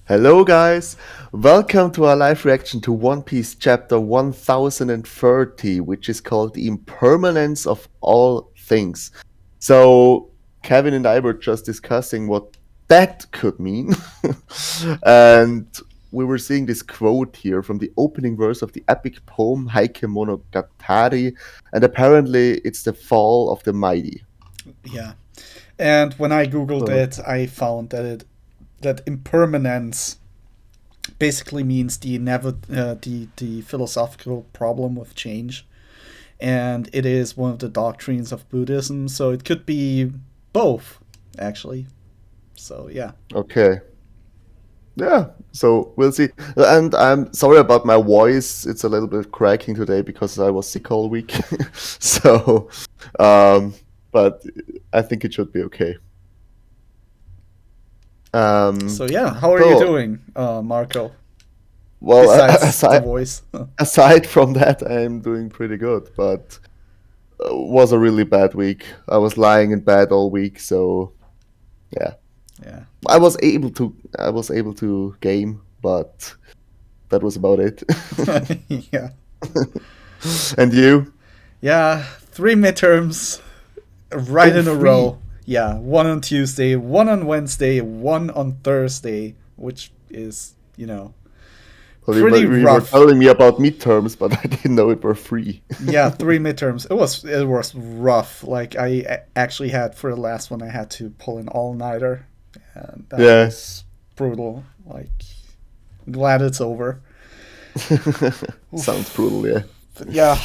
Hello, guys. Welcome to our live reaction to One Piece chapter 1030, which is called The Impermanence of All Things. So, Kevin and I were just discussing what that could mean. And we were seeing this quote here from the opening verse of the epic poem Heike Monogatari. And apparently, it's the fall of the mighty. Yeah. And when I googled So, it, I found that impermanence basically means the philosophical problem with change, and it is one of the doctrines of Buddhism. So it could be both, actually. So yeah. okay. Yeah, so we'll see. And I'm sorry about my voice. It's a little bit cracking today because I was sick all week. So, um, but I think it should be okay. So Um, yeah, how are you so, doing, Marco? well, Besides the voice. aside from that, I'm doing pretty good, but was a really bad week. I was lying in bed all week, so yeah. Yeah. I was able to game, but that was about it. Yeah. And you? Yeah. 3 midterms right Oh, in a free. row. Yeah, one on Tuesday, one on Wednesday, one on Thursday, which is, Well, pretty you were rough. telling me about midterms, but I didn't know it were free. Yeah, 3 midterms. It was rough. Like actually had for the last one, I had to pull an all nighter, and that Yeah. was brutal. Like, glad it's over. Sounds brutal, yeah. But yeah,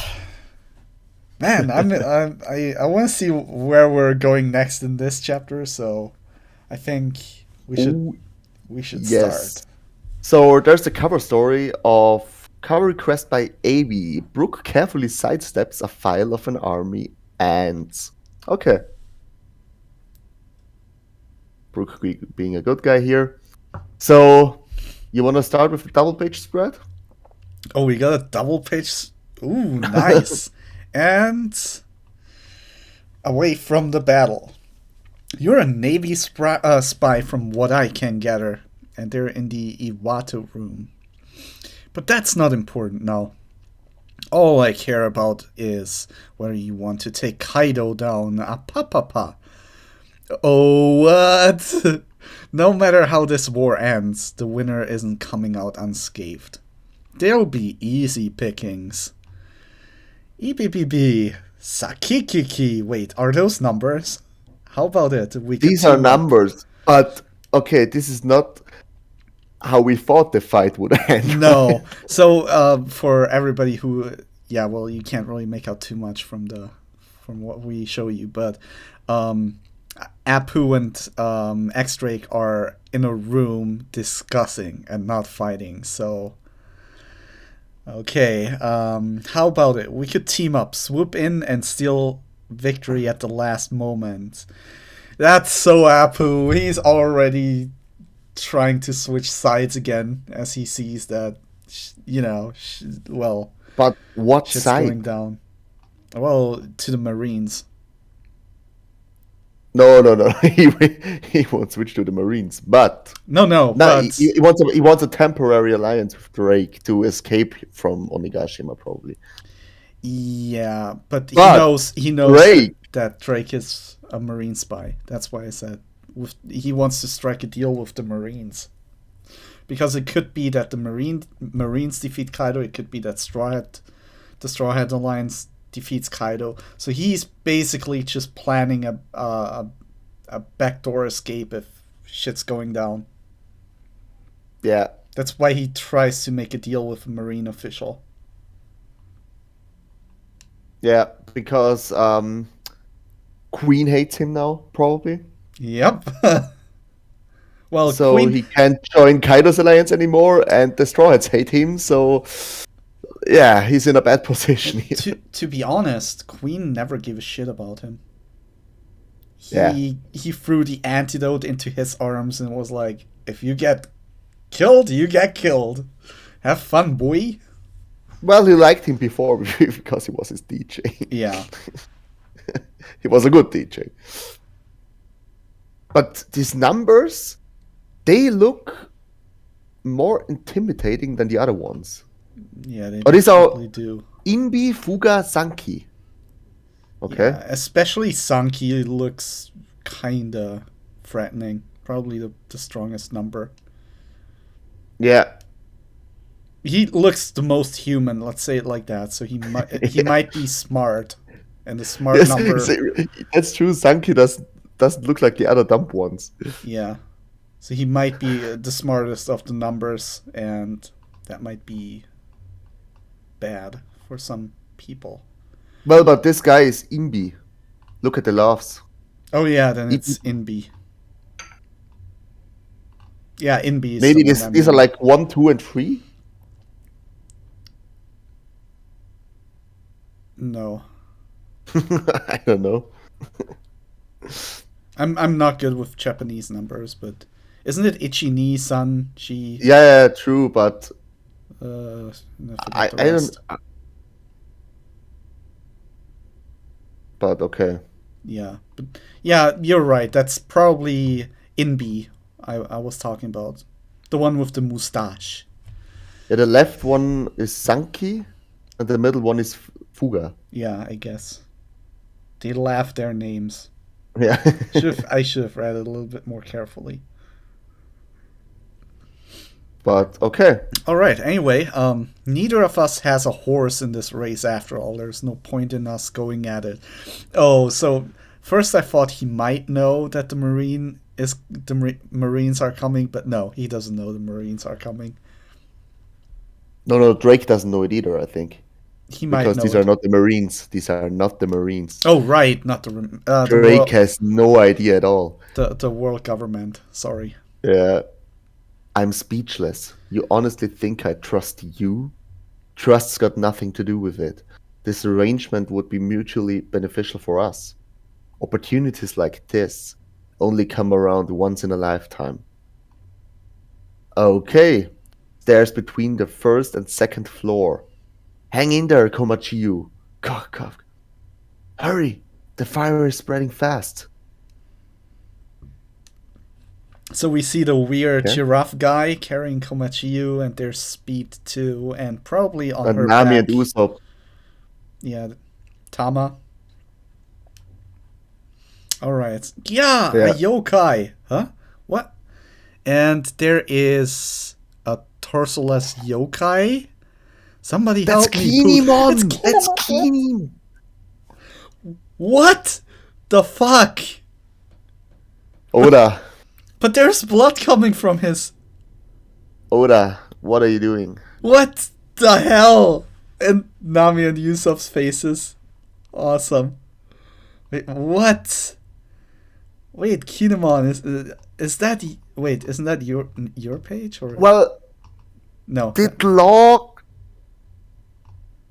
man, I want to see where we're going next in this chapter. So I think we should Oh, we should yes. start. So there's the cover story of cover request by Avi. Brooke carefully sidesteps a file of an army ants. Okay, Brooke being a good guy here. So you want to start with the double page spread? Oh, we got a double page. Ooh, nice. And away from the battle. You're a Navy spy from what I can gather, and they're in the Iwato room. But that's not important now. All I care about is whether you want to take Kaido down. Apapapa. Oh, what? No matter how this war ends, the winner isn't coming out unscathed. There'll be easy pickings. EBBB. Sakikiki. Wait, are those numbers? How about it? We could These are team up. numbers, but okay, this is not how we thought the fight would end, right? No. So for everybody who, yeah, well, you can't really make out too much from what we show you, but um, Apu and X Drake are in a room discussing and not fighting. So okay, how about it? We could team up, swoop in, and steal victory at the last moment. That's so Apu. He's already trying to switch sides again as he sees that, well, But what shit's going side? down. Well, to the Marines. No, no, no. He won't switch to the Marines, but No, no, no, but he wants a temporary alliance with Drake to escape from Onigashima, probably. yeah, but But he knows Drake, that Drake is a Marine spy. That's why I said he wants to strike a deal with the Marines. Because it could be that the Marines defeat Kaido. It could be that the Straw Hat Alliance defeats Kaido. So he's basically just planning a backdoor escape if shit's going down. yeah, That's why he tries to make a deal with a Marine official. yeah, because Queen hates him now, probably. Yep. Well, So Queen. he can't join Kaido's alliance anymore, and the Straw Hats hate him. So yeah, he's in a bad position here. To be honest, Queen never gave a shit about him. Yeah. He threw the antidote into his arms and was like, "If you get killed, you get killed. Have fun, boy." Well, he liked him before because he was his DJ. Yeah. He was a good DJ. But these numbers, they look more intimidating than the other ones. Yeah, they Oh, these are probably do. Inbi, Fuga, Sanki. Okay. Yeah, especially Sanki looks kinda threatening. Probably the strongest number. Yeah. He looks the most human, let's say it like that. So he Yeah. might be smart, and the smart Yes, number, that's true. Sanki doesn't look like the other dumb ones. yeah. So he might be the smartest of the numbers, and that might be bad for some people. Well, but this guy is Imbi. Look at the laughs. Oh yeah, then it's Imbi. Inbi. Yeah, Inbi is the Maybe one I these are mean. like 1, 2, and 3. No, I don't know. I'm not good with Japanese numbers, but isn't it Ichi ni san chi? Yeah, true, but And I I forget the I don't. rest. But okay. Yeah, but yeah, you're right. That's probably Inbi. I was talking about the one with the mustache. Yeah, the left one is Sanki, and the middle one is Fuga. Yeah, I guess they laugh their names. Yeah. I should have read it a little bit more carefully. But okay. All right. Anyway, neither of us has a horse in this race. After all, there's no point in us going at it. Oh, so first I thought he might know that the Marines are coming, but no, he doesn't know the Marines are coming. No, Drake doesn't know it either, I think. He might Because know these it. are not the Marines. These are not the Marines. Oh, right, not the Drake world has no idea at all. the world government. Sorry. Yeah. I'm speechless. You honestly think I trust you? Trust's got nothing to do with it. This arrangement would be mutually beneficial for us. Opportunities like this only come around once in a lifetime. Okay. Stairs between the first and second floor. Hang in there, Komachiyu. God. Hurry! The fire is spreading fast. So we see the weird Okay. giraffe guy carrying Komachiyu, and there's Speed too, and probably on And her Nami back. and Usopp. Yeah, Tama. Alright. Yeah, a Yeah. yokai. Huh? What? And there is a torsoless yokai? Somebody That's help me, Poot. It's Kinemon! That's Kinemon! Kinemon! What the fuck? Oda, But there's blood coming from his... Oda, what are you doing? What the hell? And Nami and Usopp's faces. Awesome. Wait, what? Wait, Kinemon, is that... Wait, isn't that your page? Or Well, no, did Log...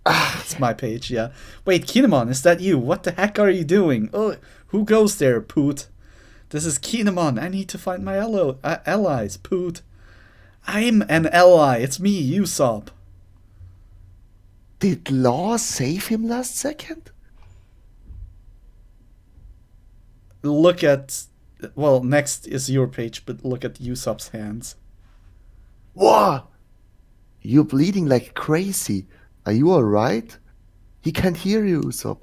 it's my page, yeah. Wait, Kinemon, is that you? What the heck are you doing? Oh, who goes there, Poot? This is Kinemon. I need to find my allies, Poot. I'm an ally. It's me, Usopp. Did Law save him last second? Look at... Well, next is your page, but look at Usopp's hands. What? You're bleeding like crazy. Are you alright? He can't hear you, Usopp.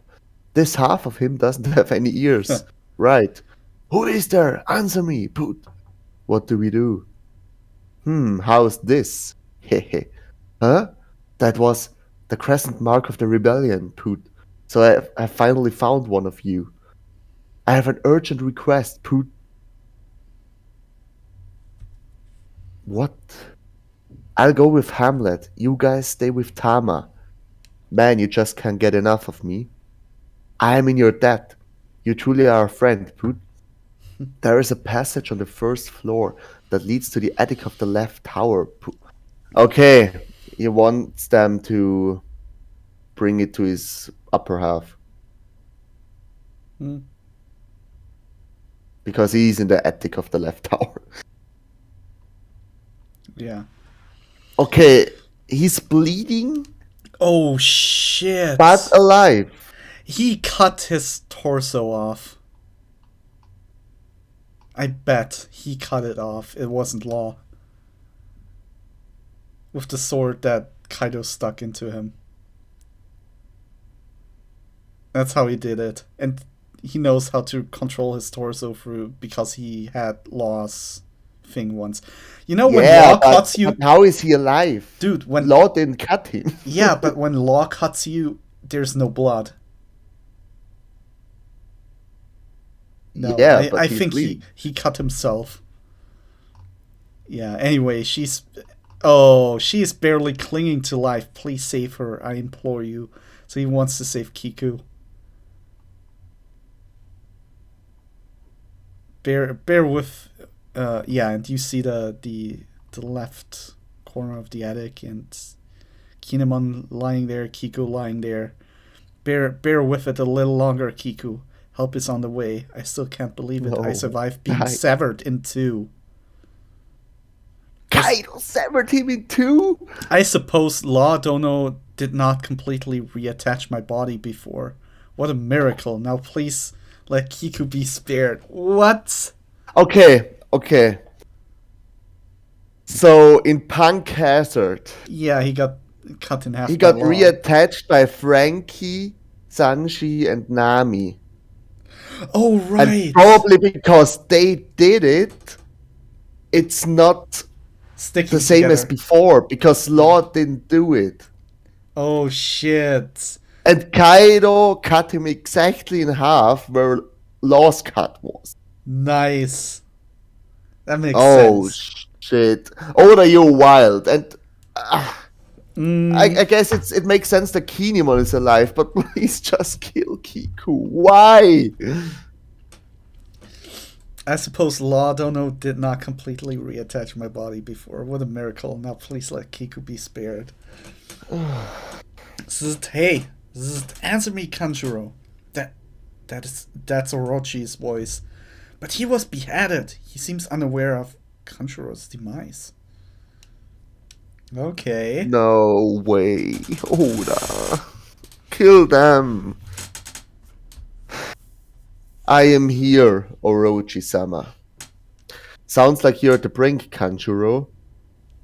This half of him doesn't have any ears. Right. Who is there? Answer me, Poot. What do we do? How's this? Hehe. Huh? That was the crescent mark of the rebellion, Poot. So I finally found one of you. I have an urgent request, Poot. What? I'll go with Hamlet. You guys stay with Tama. Man, you just can't get enough of me. I am in your debt. You truly are a friend, Poot. There is a passage on the first floor that leads to the attic of the left tower. Okay, he wants them to bring it to his upper half. Because he's in the attic of the left tower. Yeah. Okay, he's bleeding, Oh, shit. but alive. He cut his torso off. I bet he cut it off. It wasn't Law. with the sword that Kaido stuck into him. That's how he did it. And he knows how to control his torso through because he had Law's thing once. You know when Yeah, Law cuts but you, how is he alive? dude, when Law didn't cut him. yeah, but when Law cuts you, there's no blood. No, Yeah, but I he's think bleeding. he cut himself. Yeah, anyway, she's barely clinging to life. Please save her, I implore you. So he wants to save Kiku. Bear with yeah, and you see the left corner of the attic and Kinemon lying there, Kiku lying there. Bear with it a little longer, Kiku. Help is on the way. I still can't believe it. I No. survived being I- severed in two. Kaido severed him in two? I suppose Law Dono did not completely reattach my body before. What a miracle. Now please let Kiku be spared. What? Okay. So in Punk Hazard, Yeah, he got cut in half he by got Law. reattached by Frankie, Sanji, and Nami. Oh, And right. probably because they did it, it's not Sticking the same as together. before, because Law didn't do it. Oh, shit. And Kaido cut him exactly in half where Law's cut was. Nice. That makes Oh, sense. shit. Oda, you're wild. And Mm, I guess it makes sense that Kinemon is alive, but please just kill Kiku. Why? I suppose Law Dono did not completely reattach my body before. What a miracle. Now please let Kiku be spared. Hey, answer me, Kanjuro. That's Orochi's voice. But he was beheaded. He seems unaware of Kanjuro's demise. Okay. No way. Oda. Kill them. I am here, Orochi-sama. Sounds like you're at the brink, Kanjuro.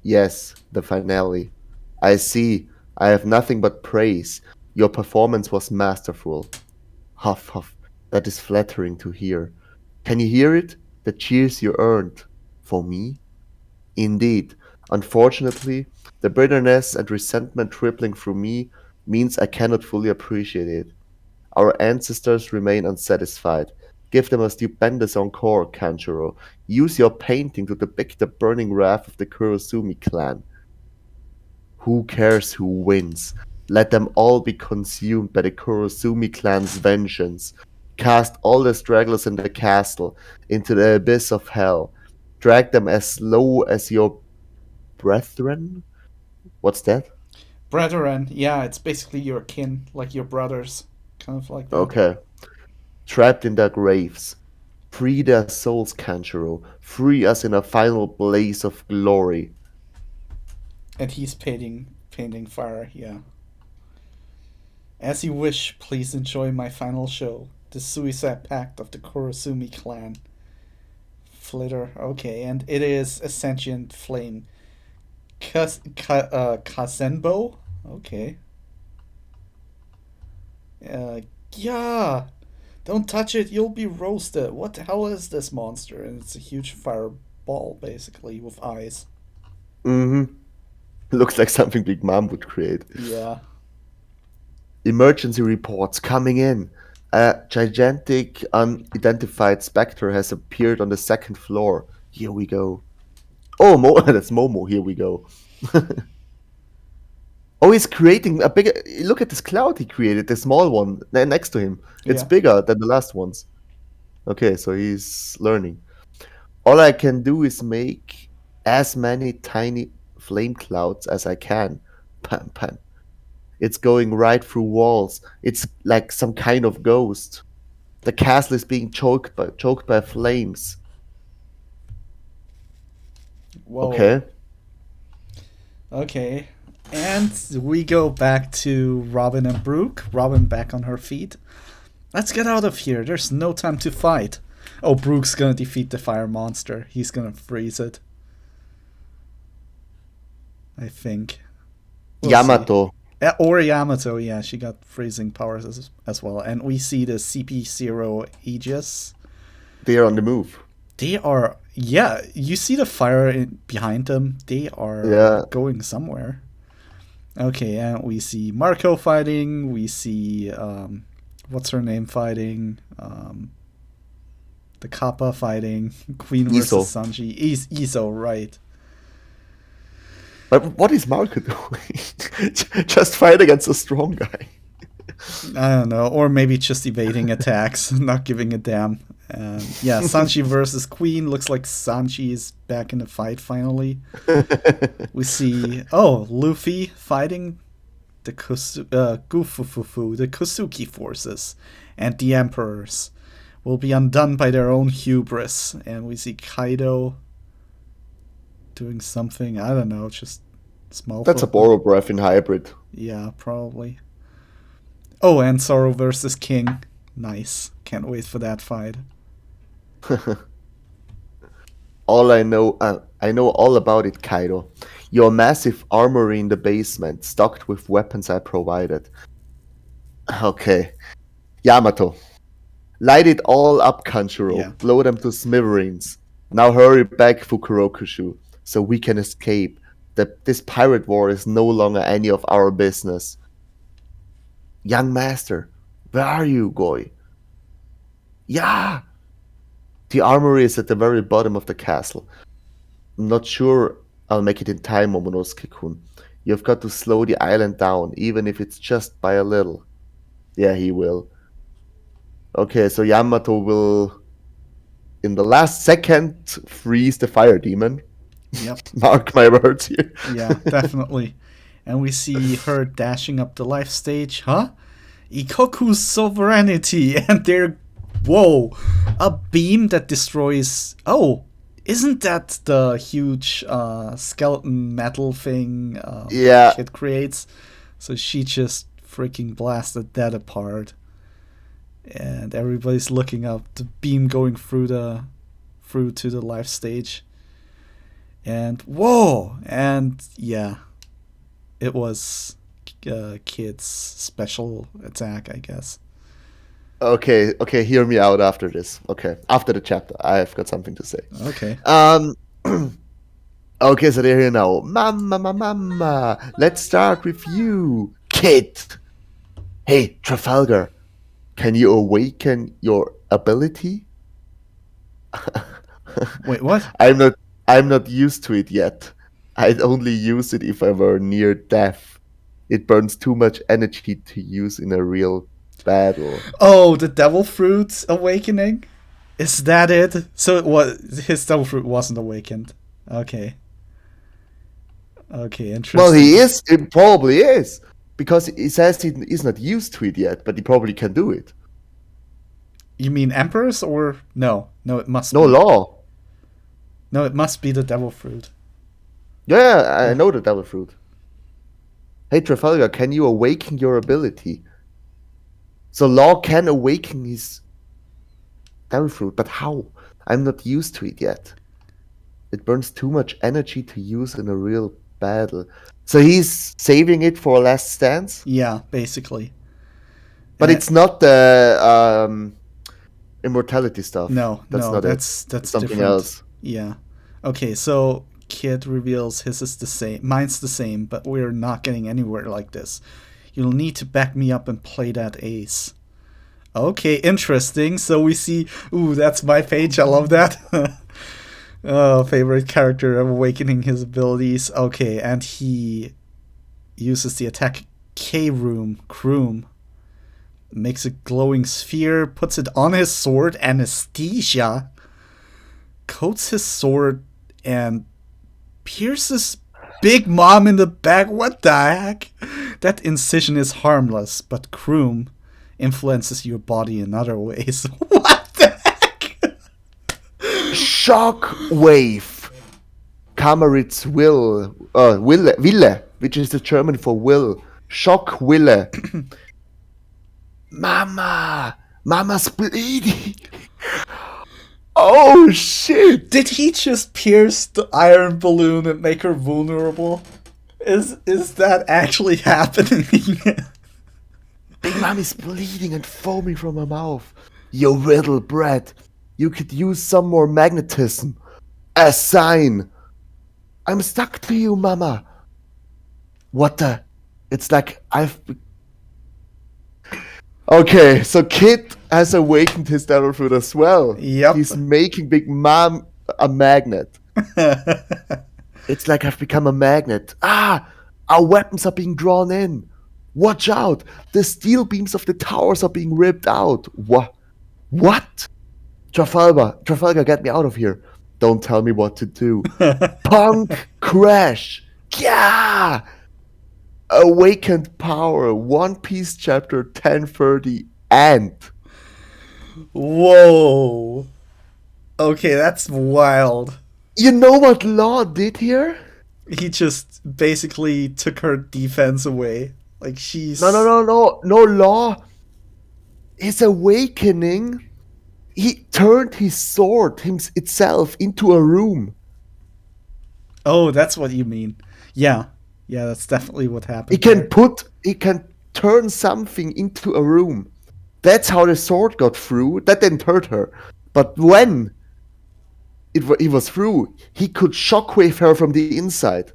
Yes, the finale. I see. I have nothing but praise. Your performance was masterful. Huff, huff. That is flattering to hear. Can you hear it? The cheers you earned. For me? Indeed. Unfortunately, the bitterness and resentment rippling through me means I cannot fully appreciate it. Our ancestors remain unsatisfied. Give them a stupendous encore, Kanjuro. Use your painting to depict the burning wrath of the Kurosumi clan. Who cares who wins? Let them all be consumed by the Kurosumi clan's vengeance. Cast all the stragglers in the castle into the abyss of hell. Drag them as low as your brethren? What's that? Brethren, yeah, it's basically your kin, like your brothers. Kind of like that. Okay. Trapped in their graves. Free their souls, Kanjuro. Free us in a final blaze of glory. And he's painting fire, yeah. As you wish, please enjoy my final show. The Suicide Pact of the Kurosumi clan. Flitter, okay, and it is a sentient flame. Kazenbo? Okay. Yeah! Don't touch it, you'll be roasted. What the hell is this monster? And it's a huge fireball, basically, with eyes. Mm-hmm. Looks like something Big Mom would create. Yeah. Emergency reports coming in. A gigantic, unidentified specter has appeared on the second floor. Here we go. Oh, that's Momo. Here we go. Oh, he's creating a bigger. Look at this cloud he created, the small one next to him. It's Yeah. bigger than the last ones. Okay, so he's learning. All I can do is make as many tiny flame clouds as I can. Pam, pam. It's going right through walls. It's like some kind of ghost. The castle is being choked by flames. Whoa. Okay. Okay. And we go back to Robin and Brooke. Robin back on her feet. Let's get out of here. There's no time to fight. Oh, Brooke's gonna defeat the fire monster. He's gonna freeze it. I think. We'll see. Yamato. Or Yamato, yeah, she got freezing powers as well. And we see the CP0 Aegis. They are on the move. They are, yeah, you see the fire behind them. They are Yeah. going somewhere. Okay, and we see Marco fighting. We see, what's her name fighting? The Kappa fighting. Queen versus Sanji. Iso, right. But what is Marco doing? Just fight against a strong guy. I don't know. Or maybe just evading attacks, not giving a damn. Yeah, Sanji versus Queen. Looks like Sanji is back in the fight finally. We see, Luffy fighting the the Kosuki forces. And the Emperors will be undone by their own hubris. And we see Kaido doing something, I don't know, just small. That's a Borrow Breath in hybrid. Yeah, probably. Oh, and Zoro versus King. Nice. Can't wait for that fight. All I know all about it, Kaido. Your massive armory in the basement, stocked with weapons I provided. Okay. Yamato. Light it all up, Kanshiro. Yeah. Blow them to smithereens. Now hurry back, Fukurokushu, so we can escape. This pirate war is no longer any of our business. Young master, where are you, Goy? Yeah! The armory is at the very bottom of the castle. I'm not sure I'll make it in time, Momonosuke-kun. You've got to slow the island down, even if it's just by a little. Yeah, he will. Okay, so Yamato will, in the last second, freeze the fire demon. Yep. Mark my words here. Yeah, definitely. And we see her dashing up the life stage. Huh? Ikoku's sovereignty. And they're... Whoa. A beam that destroys... Oh, isn't that the huge skeleton metal thing Yeah. Kid creates? So she just freaking blasted that apart. And everybody's looking up. The beam going through to the life stage. And whoa! And yeah, it was Kid's special attack, I guess. Okay, hear me out after this. Okay, after the chapter, I've got something to say. Okay. Okay, so they're here now. Mama, let's start with you, Kid. Hey, Trafalgar, can you awaken your ability? Wait, what? I'm not used to it yet. I'd only use it if I were near death. It burns too much energy to use in a real battle. Oh, the devil fruit awakening? Is that it? So his devil fruit wasn't awakened. Okay. Okay, interesting. Well, it probably is. Because he says he's not used to it yet, but he probably can do it. You mean emperors or no? No, it must No be. law. No, it must be the devil fruit. Yeah, I know the devil fruit. Hey, Trafalgar, can you awaken your ability? So Law can awaken his devil fruit, but how? I'm not used to it yet. It burns too much energy to use in a real battle. So he's saving it for a last stance? Yeah, basically. But it's not the immortality stuff. No, that's something different. else. Yeah. Okay, so Kid reveals his is the same. Mine's the same, but we're not getting anywhere like this. You'll need to back me up and play that ace. Okay, interesting. So we see... Ooh, that's my page. I love that. Oh, favorite character awakening his abilities. Okay, and he uses the attack Kroom. Makes a glowing sphere, puts it on his sword, anesthesia, coats his sword, and pierces Big Mom in the back. What the heck? That incision is harmless, but Kroom influences your body in other ways. What the heck? Shockwave. Kamarit's Wille, which is the German for will. Shockwille. Mama's bleeding. Oh shit! Did he just pierce the iron balloon and make her vulnerable? Is that actually happening? Big Mom is bleeding and foaming from her mouth. You little brat. You could use some more magnetism. A sign. I'm stuck to you, Mama. What the? It's like Okay, so Kid has awakened his devil fruit as well. Yep. He's making Big Mom a magnet. It's like I've become a magnet. Our weapons are being drawn in. Watch out! The steel beams of the towers are being ripped out. What? Trafalgar, get me out of here. Don't tell me what to do. Punk crash. Yeah! Awakened power. One Piece chapter 1030 and Whoa. Okay, that's wild. you know what Law did here? He just basically took her defense away. Like she's No, Law. His awakening, he turned his sword itself into a room. Oh, that's what you mean. Yeah. Yeah, that's definitely what happened. He can turn something into a room. That's how the sword got through. That didn't hurt her. But when it was through, he could shockwave her from the inside.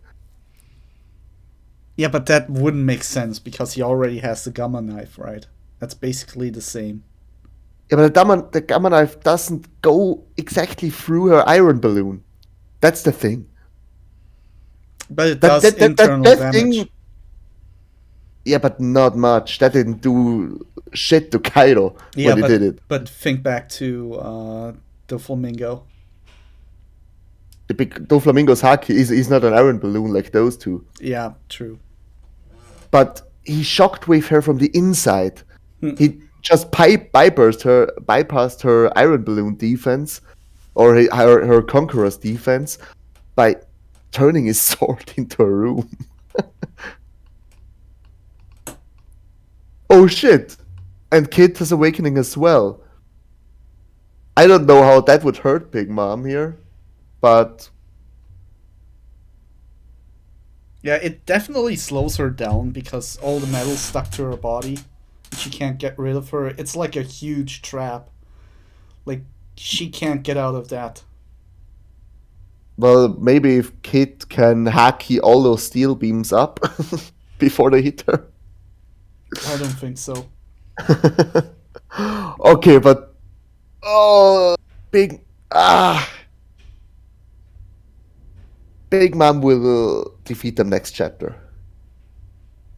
Yeah, but that wouldn't make sense because he already has the gamma knife, right? That's basically the same. Yeah, but the gamma knife doesn't go exactly through her iron balloon. That's the thing. But it does internal damage. Yeah, but not much. That didn't do shit to Kaido when he did it. But think back to the flamingo. The big Doflamingo's Haki is not an iron balloon like those two. Yeah, true. But he shockwave her from the inside. He just bypassed her iron balloon defense, or her conqueror's defense, by turning his sword into a room. Oh shit! And Kid has awakening as well. I don't know how that would hurt Big Mom here, but yeah, it definitely slows her down because all the metal stuck to her body. She can't get rid of her. It's like a huge trap. Like she can't get out of that. Well, maybe if Kid can haki all those steel beams up before they hit her. I don't think so. Okay, but Big Mom will defeat them next chapter.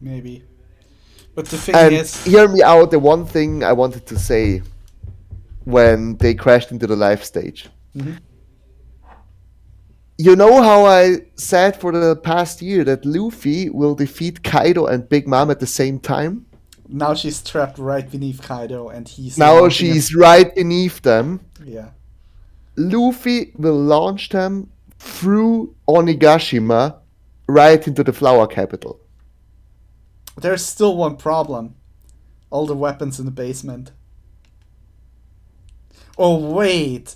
Maybe. But the thing And is, hear me out. The one thing I wanted to say when they crashed into the life stage. Mm-hmm. You know how I said for the past year that Luffy will defeat Kaido and Big Mom at the same time? Now she's trapped right beneath Kaido, and he's now she's right beneath them. Yeah. Luffy will launch them through Onigashima right into the flower capital. There's still one problem. All the weapons in the basement. Oh, wait.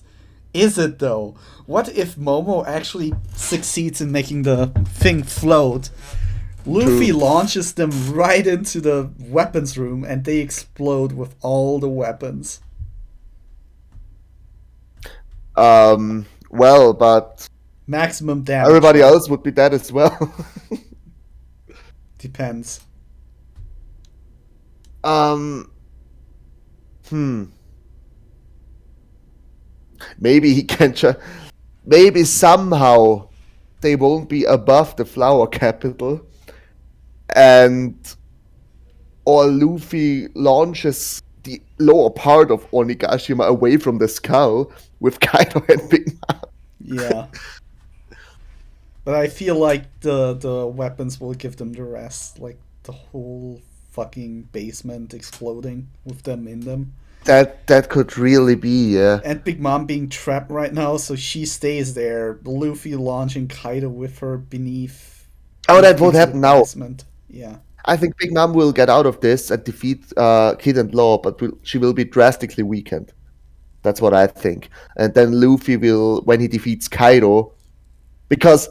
Is it, though? What if Momo actually succeeds in making the thing float? Luffy launches them right into the weapons room, and they explode with all the weapons. Well, but maximum damage. Everybody else would be dead as well. Depends. Maybe he can maybe somehow they won't be above the flower capital, or Luffy launches the lower part of Onigashima away from the skull with Kaido and Big Mom. Yeah. But I feel like the weapons will give them the rest, like the whole fucking basement exploding with them in them. That could really be, yeah. And Big Mom being trapped right now, so she stays there. Luffy launching Kaido with her beneath. Oh, that won't happen now. Basement. Yeah. I think Big Mom will get out of this and defeat Kid and Law, but she will be drastically weakened. That's what I think. And then Luffy will, when he defeats Kaido, because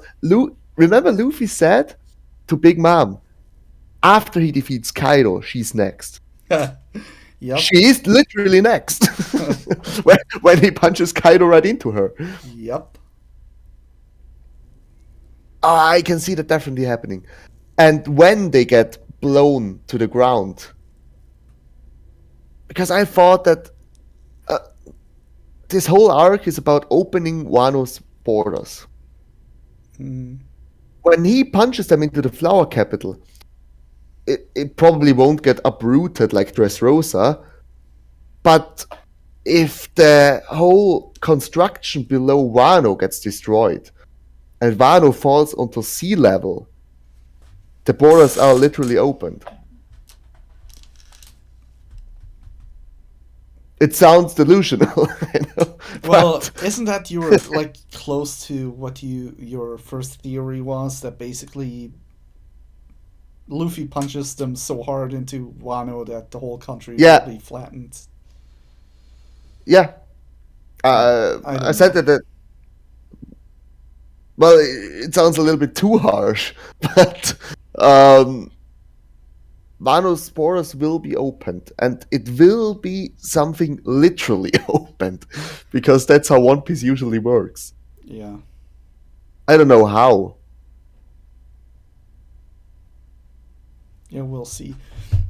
remember Luffy said to Big Mom. After he defeats Kaido, she's next. Yep. She is literally next. when he punches Kaido right into her. Yep. I can see that definitely happening. And when they get blown to the ground, because I thought that this whole arc is about opening Wano's borders. When he punches them into the flower capital, it probably won't get uprooted like Dressrosa, but if the whole construction below Wano gets destroyed and Wano falls onto sea level, the borders are literally opened. It sounds delusional, I know, Well, but isn't that your like close to what your first theory was, that basically Luffy punches them so hard into Wano that the whole country yeah, will be flattened? yeah. I I said know. that. Well, it sounds a little bit too harsh, but Wano's borders will be opened, and it will be something literally opened, because that's how One Piece usually works. Yeah. I don't know how. Yeah, we'll see.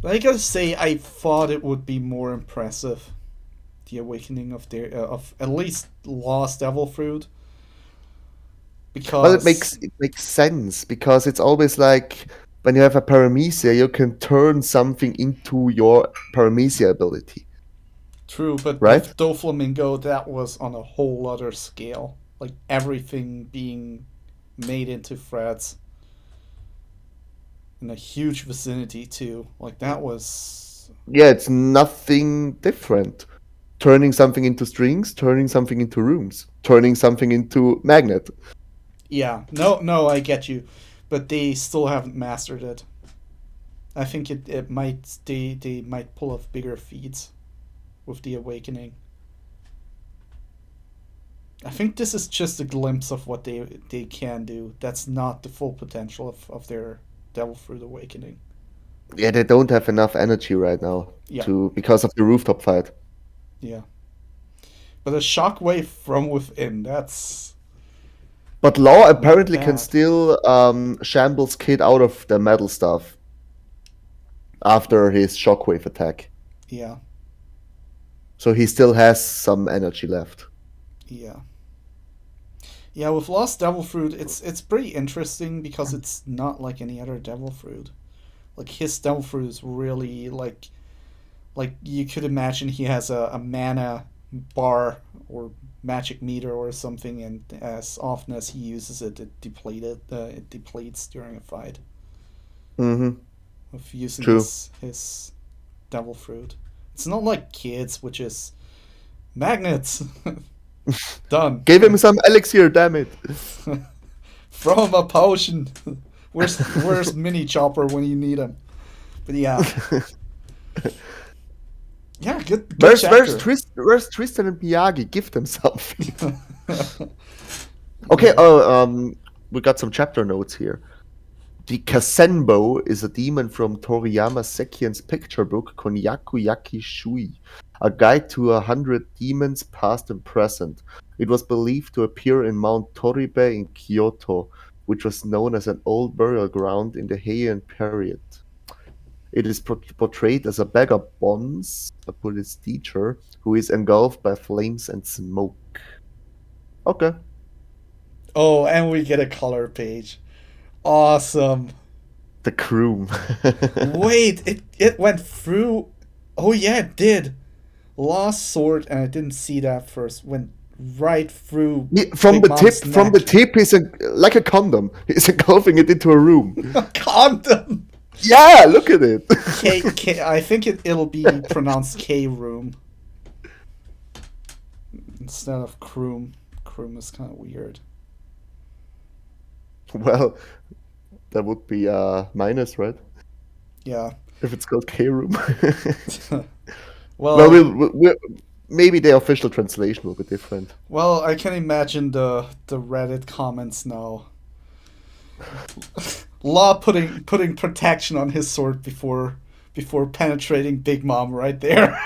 But I gotta say, I thought it would be more impressive, the awakening of at least Lost Devil Fruit, Well, it because makes sense, because it's always like when you have a paramecia, you can turn something into your paramecia ability, true. But right? with Doflamingo, that was on a whole other scale. Like everything being made into threads in a huge vicinity too. Like that was. Yeah, it's nothing different. Turning something into strings, turning something into rooms, turning something into magnet. Yeah, no, I get you, but they still haven't mastered it. I think it might they might pull off bigger feats with the awakening. I think this is just a glimpse of what they can do. That's not the full potential of their Devil Fruit awakening. Yeah, they don't have enough energy right now Yeah, because of the rooftop fight. yeah. But a shockwave from within, that's But Law not apparently can bad. still shambles Kid out of the metal stuff after his shockwave attack. Yeah, So he still has some energy left. yeah. Yeah, with Lost Devil Fruit, it's pretty interesting because it's not like any other Devil Fruit. Like his Devil Fruit is really like you could imagine he has a mana bar or magic meter or something, and as often as he uses it, it depletes during a fight. Mm-hmm. With using True. his Devil Fruit, it's not like Kids, which is magnets. Done. Give him some elixir, damn it. Throw him a potion. Where's Mini Chopper when you need him? But yeah, yeah, good chapter. Where's Tristan and Miyagi? Give them something. Okay, we got some chapter notes here. The Kasenbo is a demon from Toriyama Sekien's picture book Konyaku Yaki Shui, a guide to 100 demons past and present. It was believed to appear in Mount Toribe in Kyoto, which was known as an old burial ground in the Heian period. It is portrayed as a beggar bonze, a Buddhist teacher, who is engulfed by flames and smoke. Okay. Oh, and we get a color page. Awesome. The Croom. Wait, it went through. Oh yeah, it did. Lost sword, and I didn't see that first. Went right through From Big the Mom's tip, from the neck. tip, like a condom. He's engulfing it into a room. Condom. Yeah, look at it. I think it'll be pronounced K room instead of Kroom. Kroom is kind of weird. Well, that would be minus, right? Yeah. If it's called K room. Well, Well, maybe the official translation will be different. well, I can imagine the Reddit comments now. Law putting protection on his sword before penetrating Big Mom right there.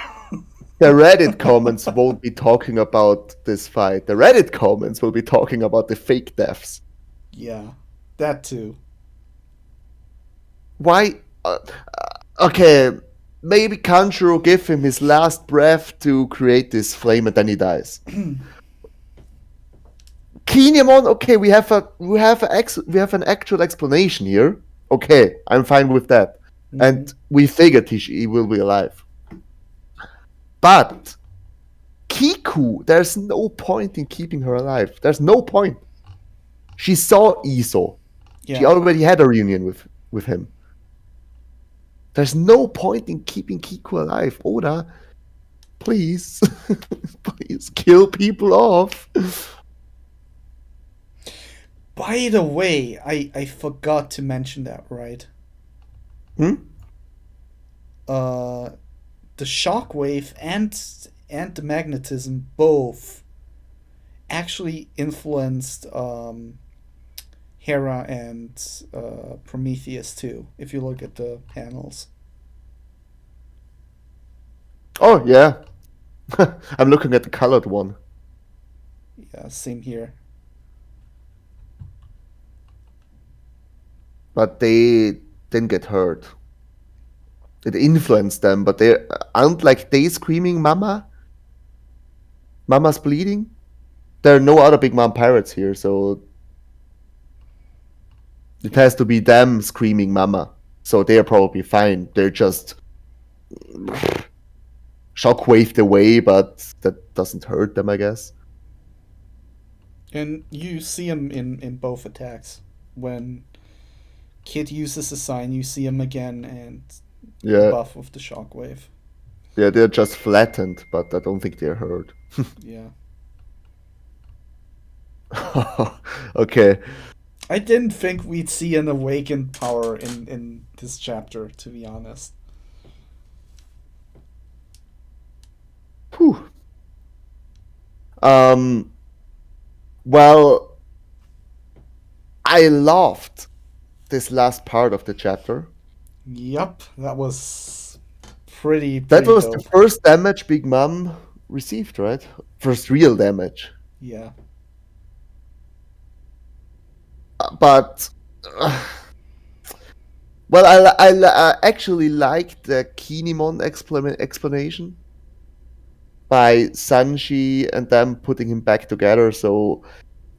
The Reddit comments won't be talking about this fight. The Reddit comments will be talking about the fake deaths. Yeah, that too. Why? Okay, maybe Kanjuro give him his last breath to create this flame and then he dies. Kinemon, okay, we have an actual explanation here. Okay, I'm fine with that. Mm-hmm. And we figured he will be alive. But Kiku, there's no point in keeping her alive. There's no point. She saw Iso. Yeah. She already had a reunion with him. There's no point in keeping Kiku alive. Oda, please. Please kill people off. By the way, I forgot to mention that, right? Hmm? The shockwave and the magnetism both actually influenced Hera and Prometheus too, if you look at the panels. Oh, yeah. I'm looking at the colored one. Yeah, same here. But they didn't get hurt. It influenced them, but they aren't like they screaming Mama? Mama's bleeding? There are no other Big Mom pirates here, so it has to be them screaming Mama. So they're probably fine. They're just shockwaved away, but that doesn't hurt them, I guess. And you see him in both attacks. When Kid uses a sign, you see him again and Yeah. buff with the shockwave. Yeah, they're just flattened, but I don't think they're hurt. Yeah. Okay. I didn't think we'd see an awakened power in this chapter, to be honest. Whew. Well, I loved this last part of the chapter. Yep, that was pretty That was dope. the first damage Big Mom received, right? First real damage. Yeah. But well, I actually liked the Kinemon explanation by Sanji and them putting him back together, so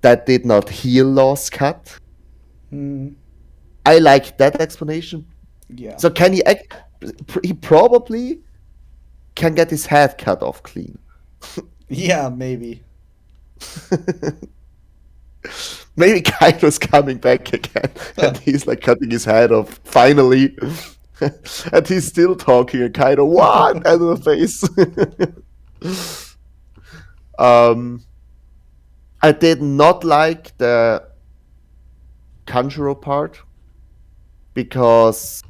that did not heal Law's cut. I like that explanation. Yeah. So can he probably can get his head cut off clean. Yeah, maybe. Maybe Kaido's coming back again and he's like cutting his head off finally. And he's still talking and Kaido, what? Out of the face. I did not like the Kanjuro part because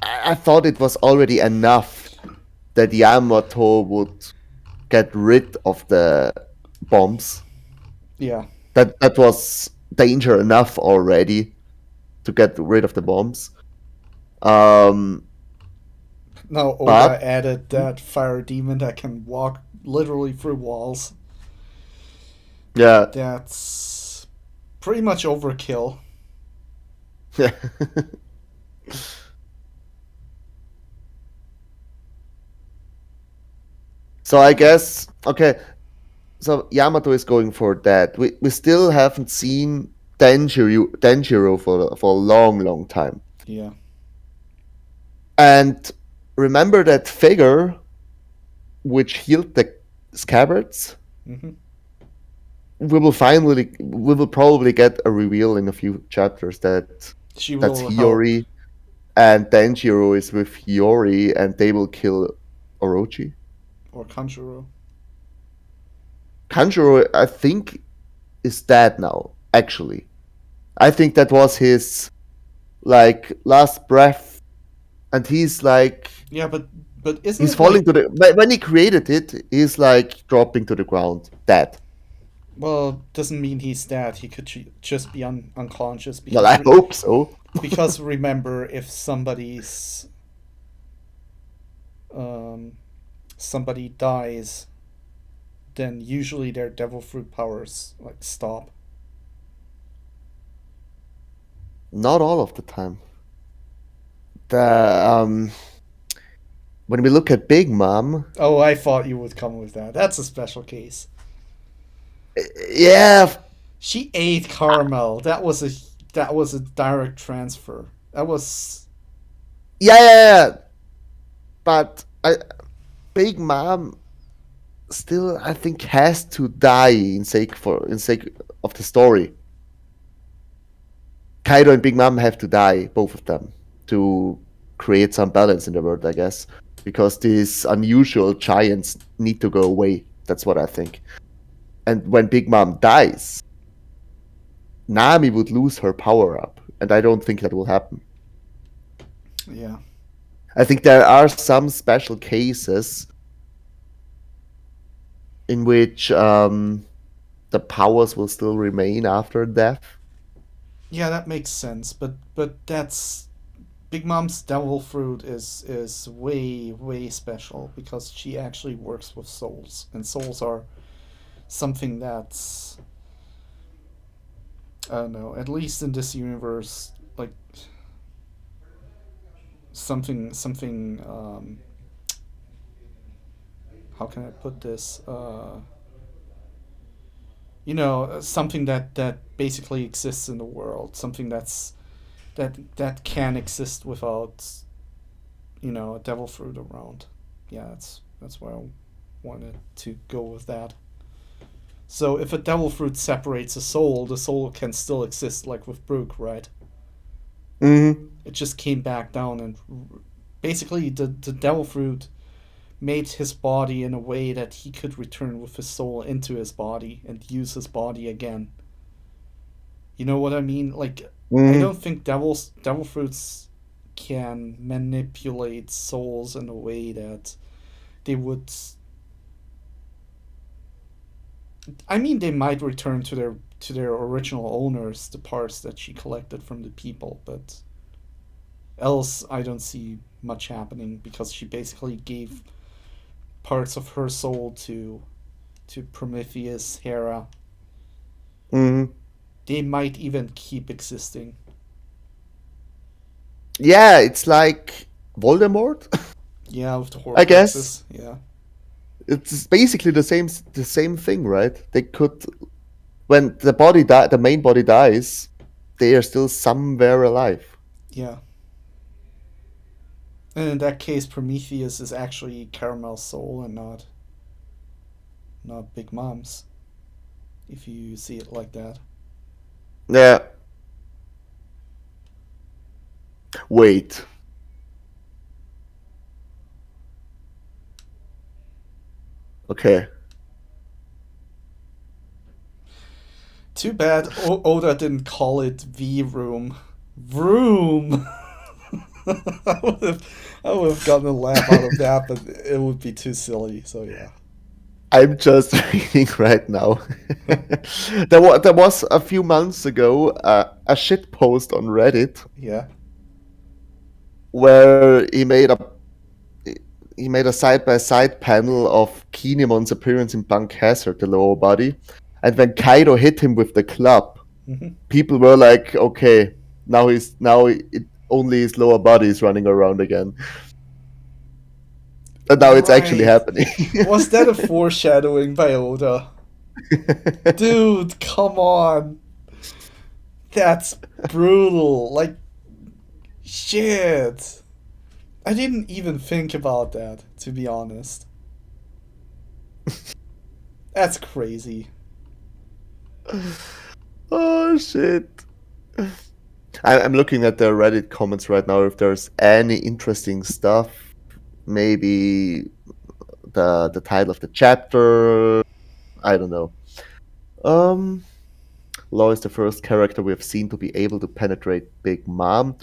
I thought it was already enough that Yamato would get rid of the bombs. Yeah. That was danger enough already to get rid of the bombs. Now Oda But- added that fire demon that can walk literally through walls. Yeah. That's pretty much overkill. Yeah. So I guess okay. So Yamato is going for that. We still haven't seen Denjiro for a long time. Yeah. And remember that figure which healed the scabbards? Mm-hmm. We will probably get a reveal in a few chapters that She that's will Hiyori and Denjiro is with Hiyori and they will kill Orochi. or Kanjuro. Kanjuro, I think, is dead now, actually. I think that was his like last breath and he's like Yeah, but isn't he's it falling like, to the when he created it, he's like dropping to the ground, dead. Well, doesn't mean he's dead. He could just be unconscious Well, I hope so. because remember, if um, somebody dies, then usually their devil fruit powers like stop. Not all of the time. The when we look at Big Mom, Oh, I thought you would come with that. That's a special case. yeah, She ate caramel. That was a direct transfer. That was yeah, yeah, yeah. But Big Mom still, I think, has to die in sake of the story. Kaido and Big Mom have to die, both of them, to create some balance in the world, I guess. Because these unusual giants need to go away. That's what I think. And when Big Mom dies, Nami would lose her power up, and I don't think that will happen. yeah. I think there are some special cases in which the powers will still remain after death. Yeah, that makes sense. But that's Big Mom's devil fruit is way special because she actually works with souls, and souls are something that's, I don't know, at least in this universe, like something. How can I put this? Something that basically exists in the world, something that can exist without a devil fruit around. Yeah, that's why I wanted to go with that. So if a devil fruit separates a soul, the soul can still exist, like with Brook, right? Mm-hmm. It just came back down, and basically the devil fruit made his body in a way that he could return with his soul into his body and use his body again. You know what I mean? Like, I Mm-hmm. don't think devil fruits can manipulate souls in a way that they would. I mean, they might return to their original owners the parts that she collected from the people, but else I don't see much happening because she basically gave parts of her soul to Prometheus, Hera. Mm-hmm. They might even keep existing. Yeah, it's like Voldemort, Yeah, with the I guess. Horcruxes. Yeah, It's basically the same thing, right? They could, when the main body dies, they are still somewhere alive. yeah. And in that case, Prometheus is actually Caramel's soul and not Big Mom's. If you see it like that. Yeah. Wait. Okay. Too bad Oda didn't call it V Room. Vroom. I would have gotten a laugh out of that, but it would be too silly. So yeah. I'm just reading right now. There was a few months ago a shit post on Reddit Yeah. where he made a side by side panel of Kinemon's appearance in Punk Hazard, the lower body, and when Kaido hit him with the club, Hmm. people were like, "Okay, only his lower body is running around again," and now it's actually Right. happening. Was that a foreshadowing by Oda? Dude, come on. That's brutal. Like, shit. I didn't even think about that, to be honest. That's crazy. Oh shit! I'm looking at the Reddit comments right now. If there's any interesting stuff, maybe the title of the chapter. I don't know. Um, Law is the first character we have seen to be able to penetrate Big Mom.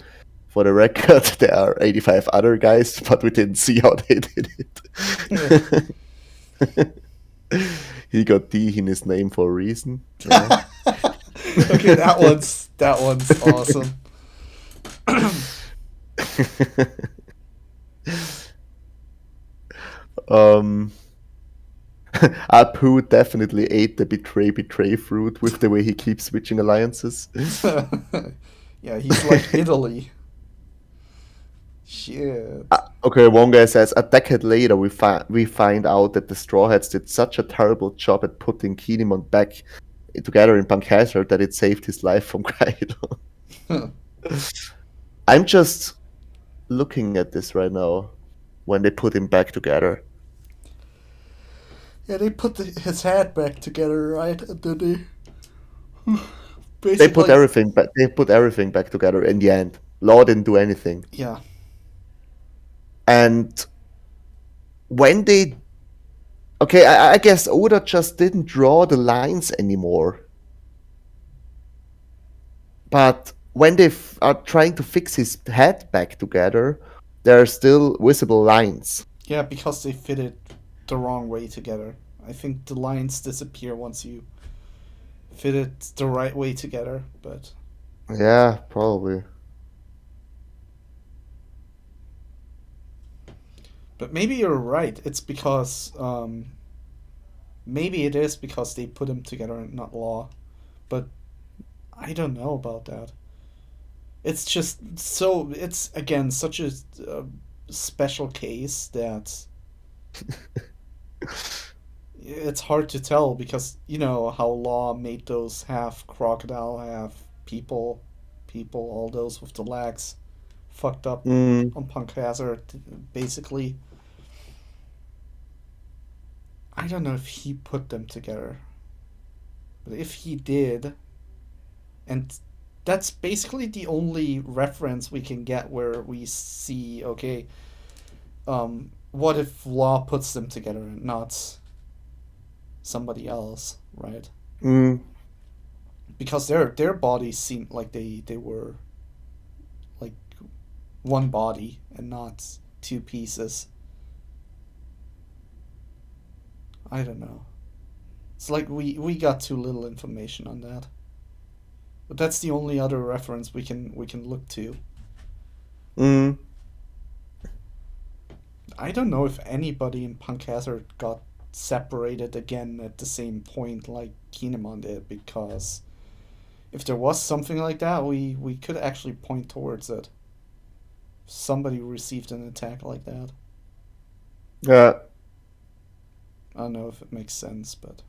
For the record, there are 85 other guys, but we didn't see how they did it. He got D in his name for a reason. Yeah. Okay, that one's awesome. um, Apu definitely ate the betray fruit with the way he keeps switching alliances. Yeah, he's like Italy. Shit. Okay, one guy says a decade later we find out that the Straw Hats did such a terrible job at putting Kinemon back together in Pankasar that it saved his life from Kaido. I'm just looking at this right now when they put him back together. Yeah, they put his head back together, right? And then they They put basically. everything back. They put everything back together in the end. Law didn't do anything, Yeah. and when they okay, I guess Oda just didn't draw the lines anymore. But when they are trying to fix his head back together, there are still visible lines. Yeah, because they fit it the wrong way together. I think the lines disappear once you fit it the right way together, but Yeah, probably. maybe you're right. It's because maybe it is because they put them together and not Law, but I don't know about that. It's just so it's again such a special case that it's hard to tell because you know how Law made those half crocodile, half people, all those with the legs, fucked up Mm, on Punk Hazard. Basically, I don't know if he put them together, but if he did, and that's basically the only reference we can get where we see okay, what if Law puts them together and not somebody else, right? mm, Because their bodies seemed like they were like one body and not two pieces. I don't know. It's like we got too little information on that. But that's the only other reference we can look to. mm. I don't know if anybody in Punk Hazard got separated again at the same point like Kinemon did because if there was something like that, we could actually point towards it. Somebody received an attack like that. Yeah. I don't know if it makes sense, but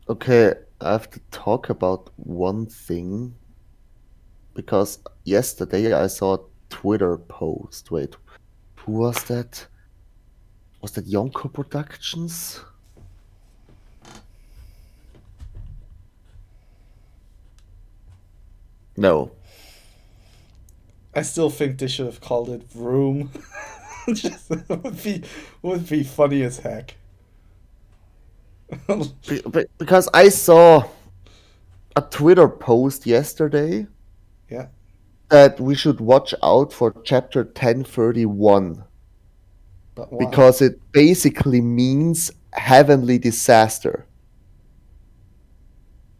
Okay, I have to talk about one thing because yesterday I saw a Twitter post. Wait, who was that? Was that Yonko Productions? No. I still think they should have called it Vroom. Just would be funny as heck. Because I saw a Twitter post yesterday Yeah. that we should watch out for chapter 1031 But why? because it basically means heavenly disaster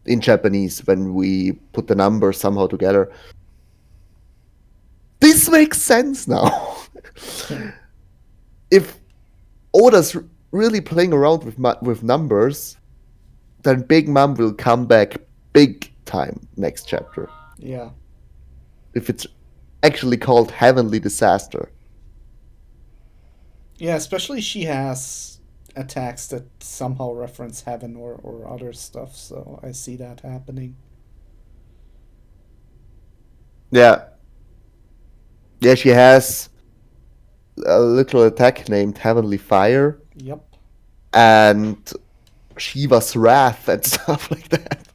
in Japanese when we put the numbers somehow together. This makes sense now. If Oda's really playing around with numbers, then Big Mom will come back big time next chapter. Yeah. If it's actually called heavenly disaster. Yeah, especially she has attacks that somehow reference heaven or other stuff, so I see that happening. Yeah. Yeah, she has a little attack named Heavenly Fire Yep. and Shiva's Wrath and stuff like that.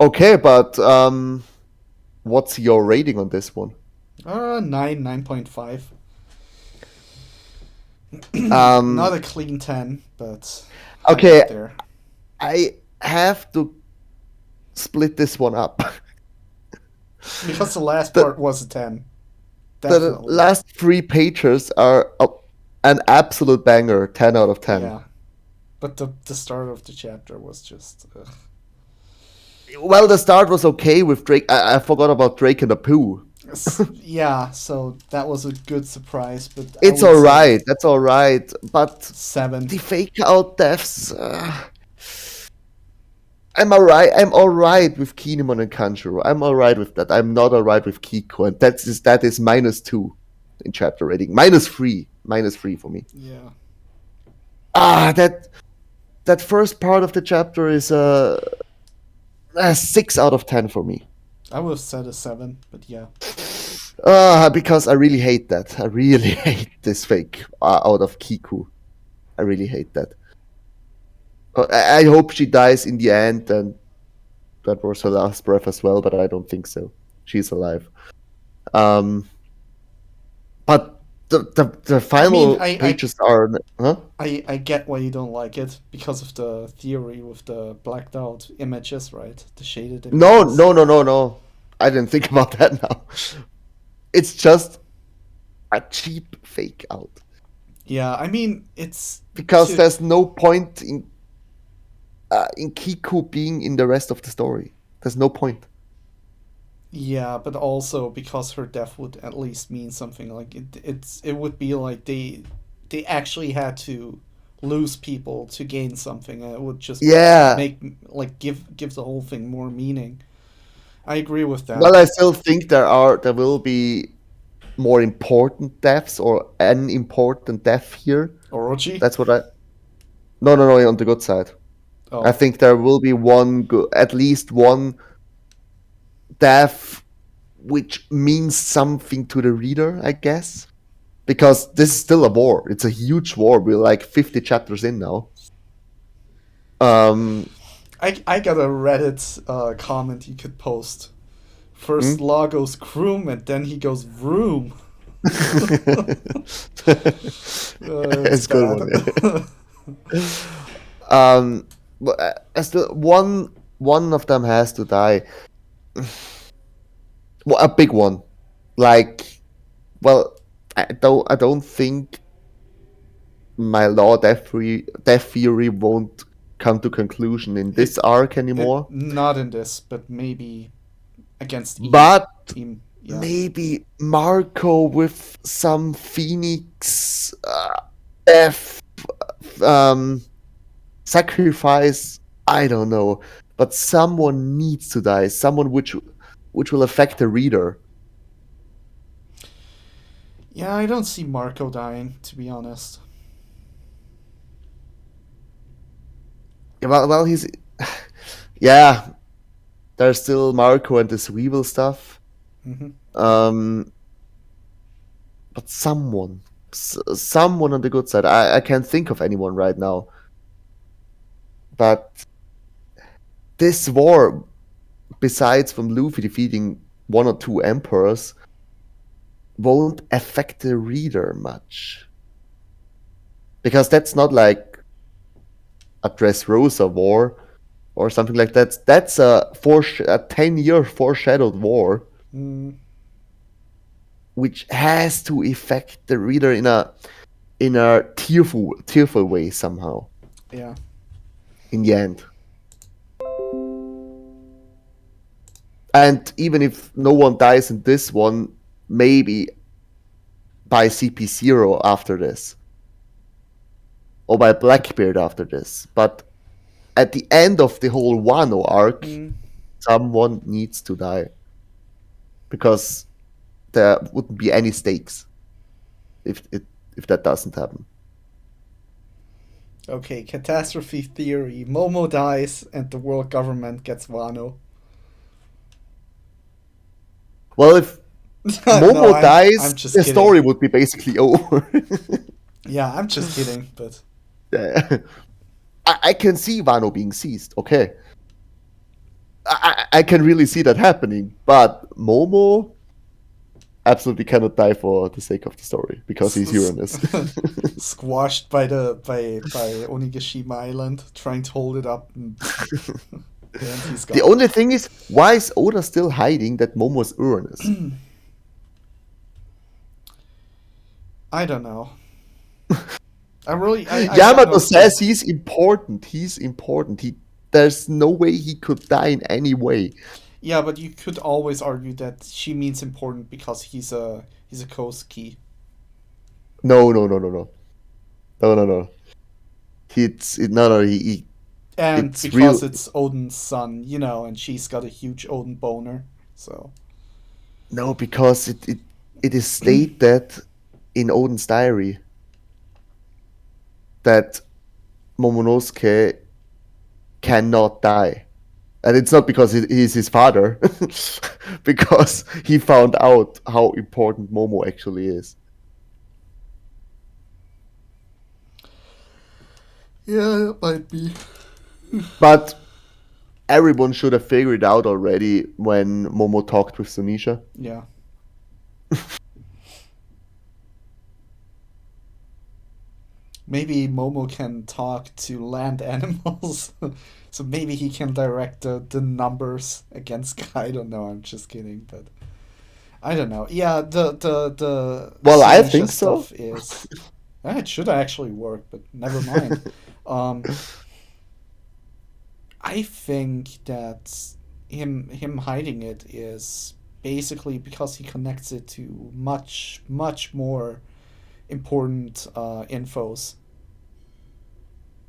Okay, but what's your rating on this one? 9.5. Not Um, a clean 10, but hang okay, up there. I have to split this one up. Because the last the part was a 10. The definitely. last 3 pages are an absolute banger, 10 out of 10. Yeah, but the start of the chapter was just. Well, the start was okay with Drake. I forgot about Drake and the Pooh. Yeah, so that was a good surprise, but I It's would say alright, that's alright. But 7. the fake out deaths. I'm alright with Kinemon and Kanjuro. I'm alright with that. I'm not alright with Kiko, and that is -2 in chapter rating. -3. -3 for me. Yeah. That first part of the chapter is a 6 out of 10 for me. I would have said a 7, but yeah. Because I really hate that. I really hate this fake out of Kiku. I really hate that. I hope she dies in the end, and that was her last breath as well, but I don't think so. She's alive. But the I mean, final pages are. Huh? I get why you don't like it because of the theory with the blacked out images, right? The shaded No, images. no, no, no, no. I didn't think about that now. It's just a cheap fake out. Yeah, I mean, it's Because to there's no point in Kiku being in the rest of the story. There's no point. yeah, but also because her death would at least mean something. Like it would be like they actually had to lose people to gain something. And it would just Yeah. make like give the whole thing more meaning. I agree with Well, that. I still think there will be more important deaths or an important death here. Orochi? That's what I. No, no, no. On the good side, I Oh, think there will be at least one death which means something to the reader, I guess. Because this is still a war. It's a huge war. We're like 50 chapters in now. I got a Reddit comment you could post. First Hmm? Law goes Kroom and then he goes Vroom. It's It's a good bad. one. But I still one of them has to die. Well, a big one. Like, well, I don't think my law death theory won't come to conclusion in it this arc anymore. not in this, but maybe against Im. But Im, yeah. maybe Marco with some Phoenix death sacrifice. I don't know, but someone needs to die. Someone which will affect the reader. Yeah, I don't see Marco dying, to be honest. Well, he's yeah. There's still Marco and this Weevil stuff. Hmm. Um, but someone on the good side. I can't think of anyone right now. But this war, besides from Luffy defeating 1 or 2 emperors, won't affect the reader much. Because that's not like a Dressrosa war or something like that. That's a 10-year foreshadowed war, Mm, which has to affect the reader in a tearful way somehow. yeah. In the end. And even if no one dies in this one, maybe by CP0 after this. Or by Blackbeard after this. But at the end of the whole Wano arc, Mm. someone needs to die. Because there wouldn't be any stakes if that doesn't happen. Okay, catastrophe theory. Momo dies and the world government gets Wano. Well, if No, Momo I'm dies, just the kidding. story would be basically over. Yeah, I'm just kidding, but Yeah. I can see Wano being seized, okay. I can really see that happening, but Momo absolutely cannot die for the sake of the story because he's Uranus. squashed by Onigashima Island, trying to hold it up, and he's gone. The only thing is, why is Oda still hiding that Momo's Uranus? I don't know. I got no Yamato clue. says he's important. He's important. There's no way he could die in any way. Yeah, but you could always argue that she means important because he's a Kosuke. No, no, no, no, no, no, no, no. No, no. And It's real. because it's Odin's son, and she's got a huge Odin boner. So No, because it is stated in Odin's diary that Momonosuke cannot die. And it's not because he's his father, because he found out how important Momo actually is. yeah, it might be. But everyone should have figured out already when Momo talked with Sunisha. Yeah. Maybe Momo can talk to land animals, so maybe he can direct the numbers against. I don't know. I'm just kidding, but I don't know. Yeah, the Well, I Sunisha think so. stuff is. It should actually work, but never mind. Um, I think that him hiding it is basically because he connects it to much more important infos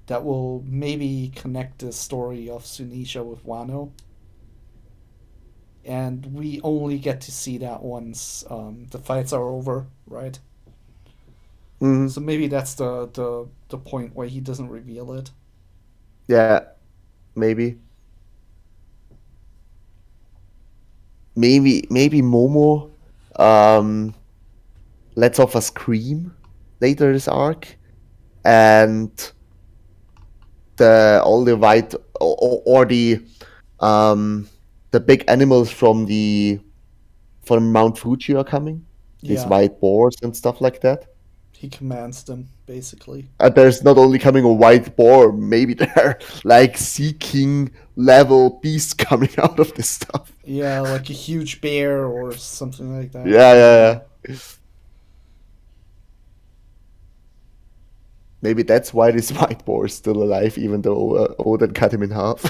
that will maybe connect the story of Sunisha with Wano. And we only get to see that once the fights are over, right? Mhm. So maybe that's the point where he doesn't reveal it. Yeah, maybe. Maybe Momo um, lets off a scream later this arc, and the all the white or um, the big animals from Mount Fuji are coming. These Yeah, white boars and stuff like that. he commands them basically. And there's not only coming a white boar, maybe there are like Sea King level beasts coming out of this stuff. Yeah, like a huge bear or something like that. Yeah, I don't yeah, know. yeah. Maybe that's why this white boar is still alive, even though Odin cut him in half.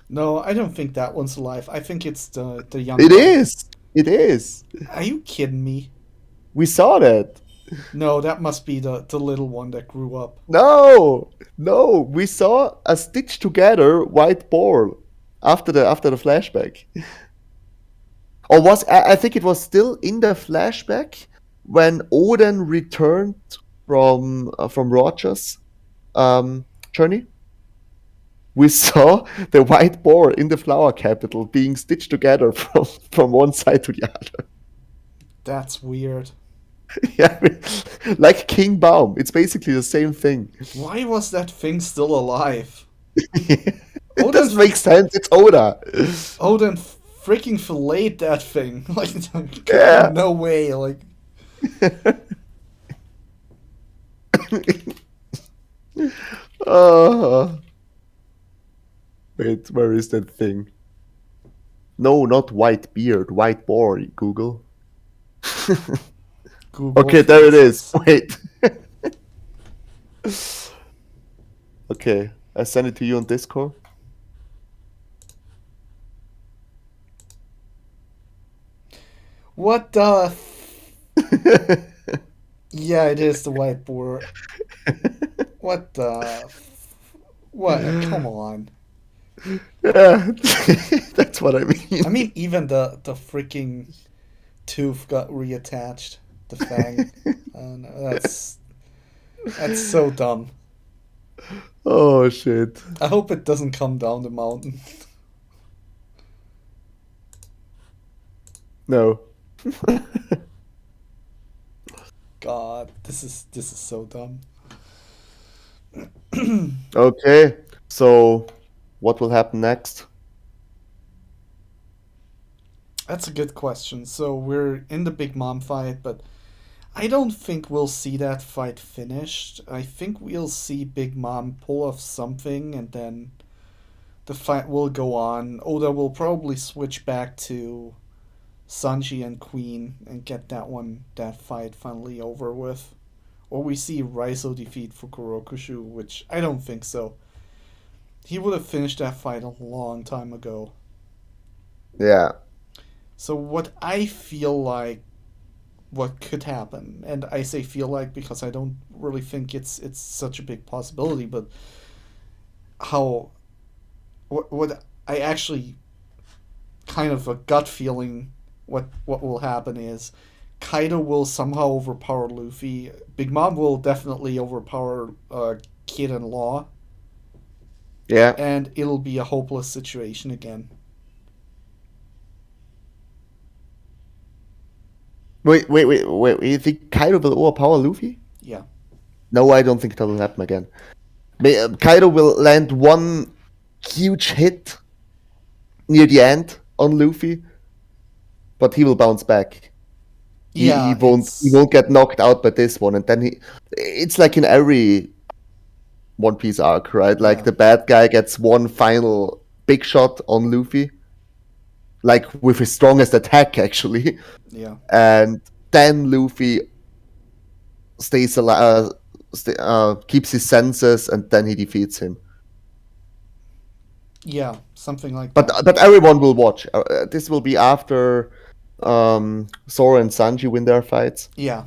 No, I don't think that one's alive. I think it's the young It one. is. It is. Are you kidding me? We saw that. No, that must be the little one that grew up. No, no. We saw a stitched together white boar after the flashback. Or I think it was still in the flashback when Odin returned from Roger's journey. We saw the white boar in the flower capital being stitched together from one side to the other. That's weird. Yeah, like King Baum. It's basically the same thing. Why was that thing still alive? It Odin, does make sense. It's Oda. Odin freaking filleted that thing. Like, Yeah. no way. Like, uh, wait, where is that thing? No, not white beard, white boar, Google. Google Okay, there it is. faces. Wait. Okay, I send it to you on Discord. What the? Yeah, it is the white boar. What the? What? Come on. Yeah, that's what I mean. I mean, even the freaking tooth got reattached. The fang. No, that's so dumb. Oh shit. I hope it doesn't come down the mountain. No. God, this is so dumb. Okay, so what will happen next? That's a good question. So we're in the Big Mom fight, but I don't think we'll see that fight finished. I think we'll see Big Mom pull off something, and then the fight will go on. Oda will probably switch back to Sanji and Queen and get that fight finally over with. Or we see Raizo defeat Fukurokushu, which I don't think so. He would have finished that fight a long time ago. Yeah. So what I feel like what could happen, and I say feel like because I don't really think it's such a big possibility, but how what I actually kind of a gut feeling what will happen is Kaido will somehow overpower Luffy. Big Mom will definitely overpower Kid and Law, Yeah. and it'll be a hopeless situation again. Wait. You think Kaido will overpower Luffy? Yeah. No, I don't think that will happen again. Kaido will land one huge hit near the end on Luffy, but he will bounce back. He, he Yeah, won't he it's won't get knocked out by this one, and then it's like in every One Piece arc, right? Like yeah, the bad guy gets one final big shot on Luffy, like with his strongest attack actually, yeah. and then Luffy stays alive, keeps his senses, and then he defeats him. Yeah, something like But that. but everyone will watch. This will be after Zoro and Sanji win their fights, Yeah.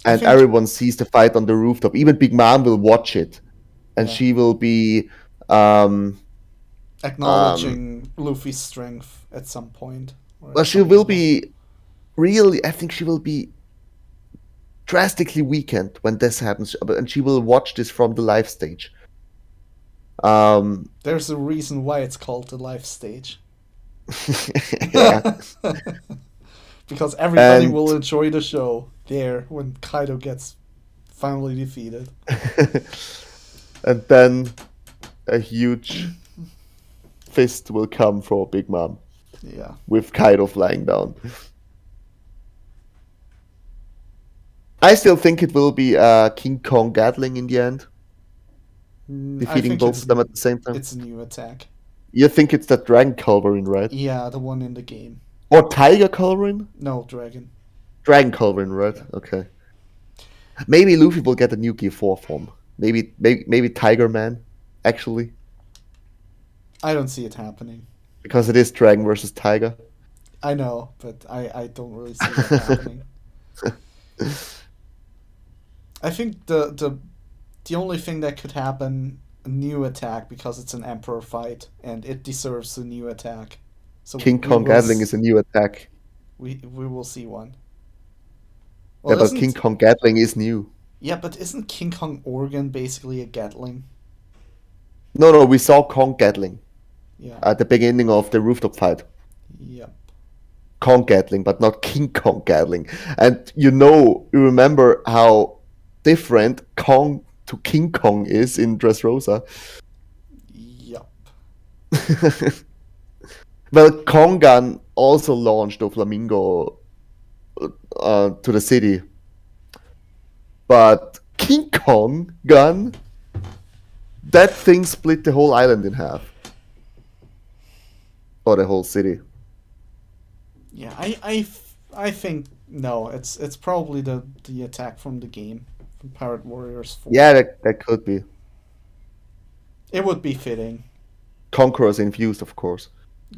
I and think everyone sees the fight on the rooftop. Even Big Mom will watch it, and yeah. she will be um, um, Acknowledging Luffy's strength at some point or well, at she some will level. be really. I think she will be drastically weakened when this happens, and she will watch this from the live stage. Um, There's a reason why it's called the life stage. yeah, Because everybody and will enjoy the show there when Kaido gets finally defeated. and then a huge fist will come for Big Mom Yeah. with Kaido flying down. I still think it will be King Kong Gatling in the end, I defeating think both of them at the same time. it's a new attack. You think it's that Dragon Culverin, right? Yeah, the one in the game. Or Tiger Culverin? No, Dragon. Dragon Culverin, right? Yeah. Okay. Maybe Luffy will get a new Gear 4 form. Maybe Tiger Man, actually. I don't see it happening. Because it is Dragon versus Tiger. I know, but I don't really see that happening. I think the only thing that could happen a new attack because it's an emperor fight and it deserves a new attack. So King we Kong will Gatling is a new attack. we will see one. Yeah, Well, but King isn't Kong Gatling is new. yeah, but isn't King Kong Organ basically a Gatling? No, we saw Kong Gatling Yeah. at the beginning of the rooftop fight. Yep. Kong Gatling, but not King Kong Gatling. And you remember how different Kong to King Kong is in Dressrosa. Yep. Well, Kongan also launched a Flamingo to the city. But King Kong gun, that thing split the whole island in half. Or the whole city. Yeah, I think no, it's probably the attack from the game, from Pirate Warriors 4. Yeah, that could be. It would be fitting. Conquerors infused, of course.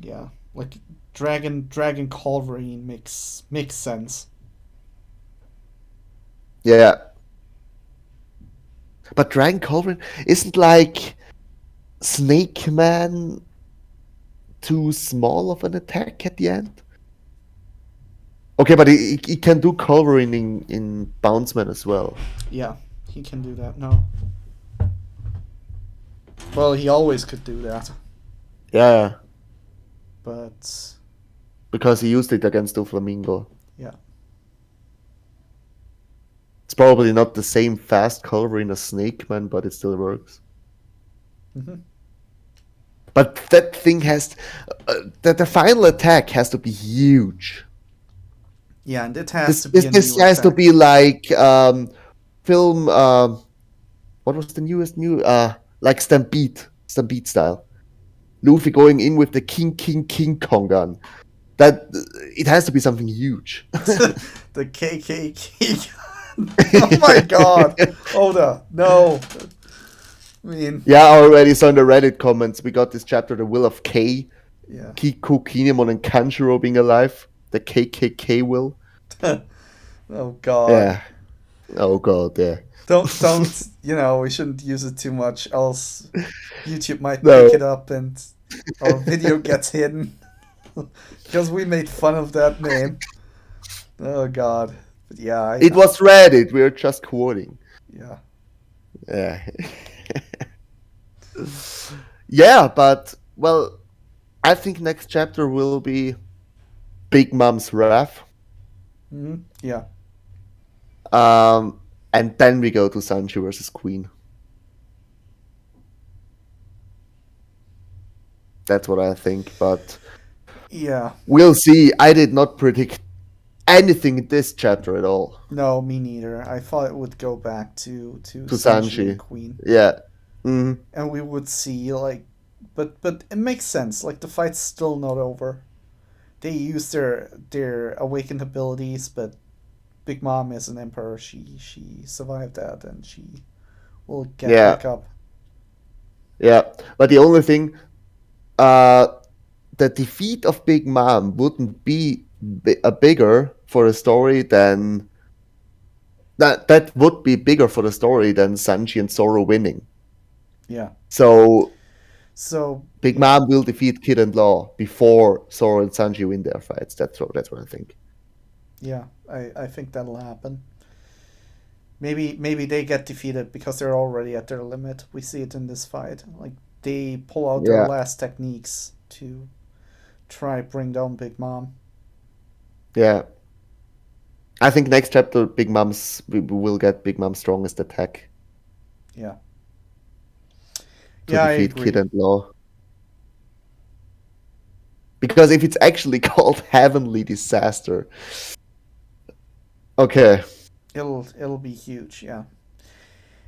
Yeah. Like Dragon Culverine makes sense. Yeah. But Dragon Culverin isn't like Snake Man too small of an attack at the end? Okay, but he can do Culverin in Bounceman as well. Yeah, he can do that now. Well, he always could do that, Yeah, but because he used it against Doflamingo. yeah. It's probably not the same fast Culverin as Snake Man, but it still works. Hmm. But that thing has... the final attack has to be huge. Yeah, and it has This, to be this, a this new has to attack. be like film... what was the newest new... like Stampede style. Luffy going in with the King Kong gun. That it has to be something huge. The KKK. Oh my god. Oda, no. I mean, Yeah, I already saw in the Reddit comments we got this chapter, The Will of K, yeah. Kiku, Kinemon, and Kanjuro being alive. The KKK will. Oh god. Yeah. Oh god, yeah. Don't, we shouldn't use it too much, else YouTube might No. pick it up and our video gets hidden. Because we made fun of that name. Oh god. But yeah, It was Reddit, we were just quoting. yeah. Yeah. Yeah, but, well, I think next chapter will be Big Mom's Wrath. Yeah. And then we go to Sanji versus Queen. That's what I think, but Yeah. we'll see. I did not predict anything in this chapter at all. No, me neither. I thought it would go back to Sanji Sanji. and Queen. Yeah. Mm. And we would see, like, but it makes sense. Like, the fight's still not over. They use their awakened abilities, but Big Mom is an emperor. She survived that, and she will get back up. Yeah, but the only thing, the defeat of Big Mom wouldn't be bigger for a story than that would be bigger for the story than Sanji and Zoro winning. Yeah. So Big yeah. Mom will defeat Kid and Law before Zoro and Sanji win their fights. That's what I think. Yeah, I think that'll happen. Maybe they get defeated because they're already at their limit. We see it in this fight. Like, they pull out their last techniques to try bring down Big Mom. Yeah. I think next chapter we will get Big Mom's strongest attack. Yeah. To defeat Kid and Law. Because if it's actually called Heavenly Disaster. Okay. It'll be huge, yeah.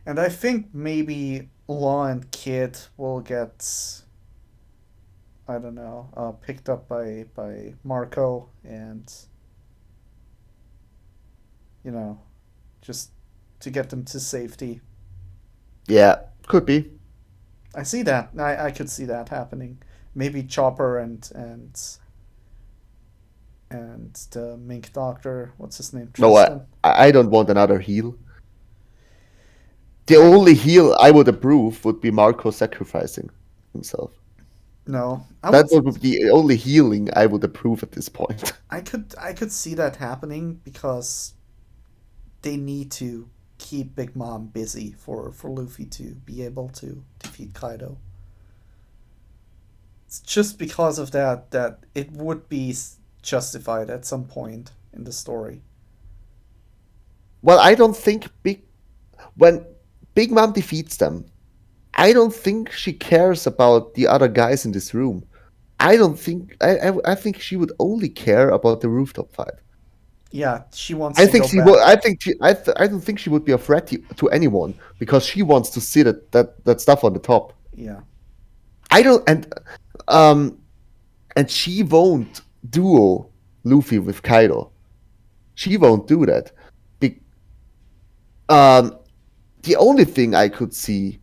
And I think maybe Law and Kid will get, I don't know, picked up by Marco and, just to get them to safety. Yeah, could be. I see that. I could see that happening. Maybe Chopper and the Mink Doctor, what's his name? Tristan? No, I don't want another heal. The only heal I would approve would be Marco sacrificing himself. No, that would be the only healing I would approve at this point. I could see that happening because they need to keep Big Mom busy for Luffy to be able to defeat Kaido. It's just because of that it would be justified at some point in the story. Well, I don't think when Big Mom defeats them, I don't think she cares about the other guys in this room. I don't think I think she would only care about the rooftop fight. Yeah, she wants. I think she would. I don't think she would be a threat to anyone because she wants to see that stuff on the top. Yeah. I don't and she won't duo Luffy with Kaido. She won't do that. The only thing I could see,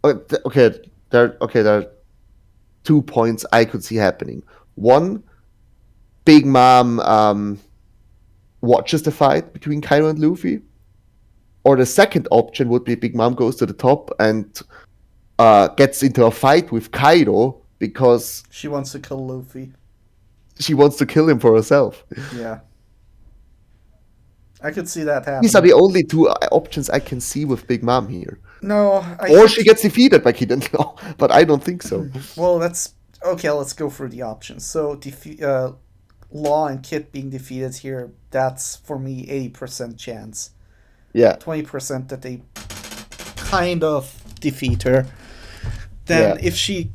there are 2 points I could see happening. One, Big Mom watches the fight between Kaido and Luffy, or the second option would be Big Mom goes to the top and gets into a fight with Kaido because she wants to kill Luffy. She wants to kill him for herself. Yeah. I could see that happening. These are the only 2 options I can see with Big Mom here. No, or she gets defeated by Kid and Law, but I don't think so. Well, that's okay. Let's go through the options. So, Law and Kid being defeated here, that's for me 80% chance. Yeah. 20% that they kind of defeat her. Then if she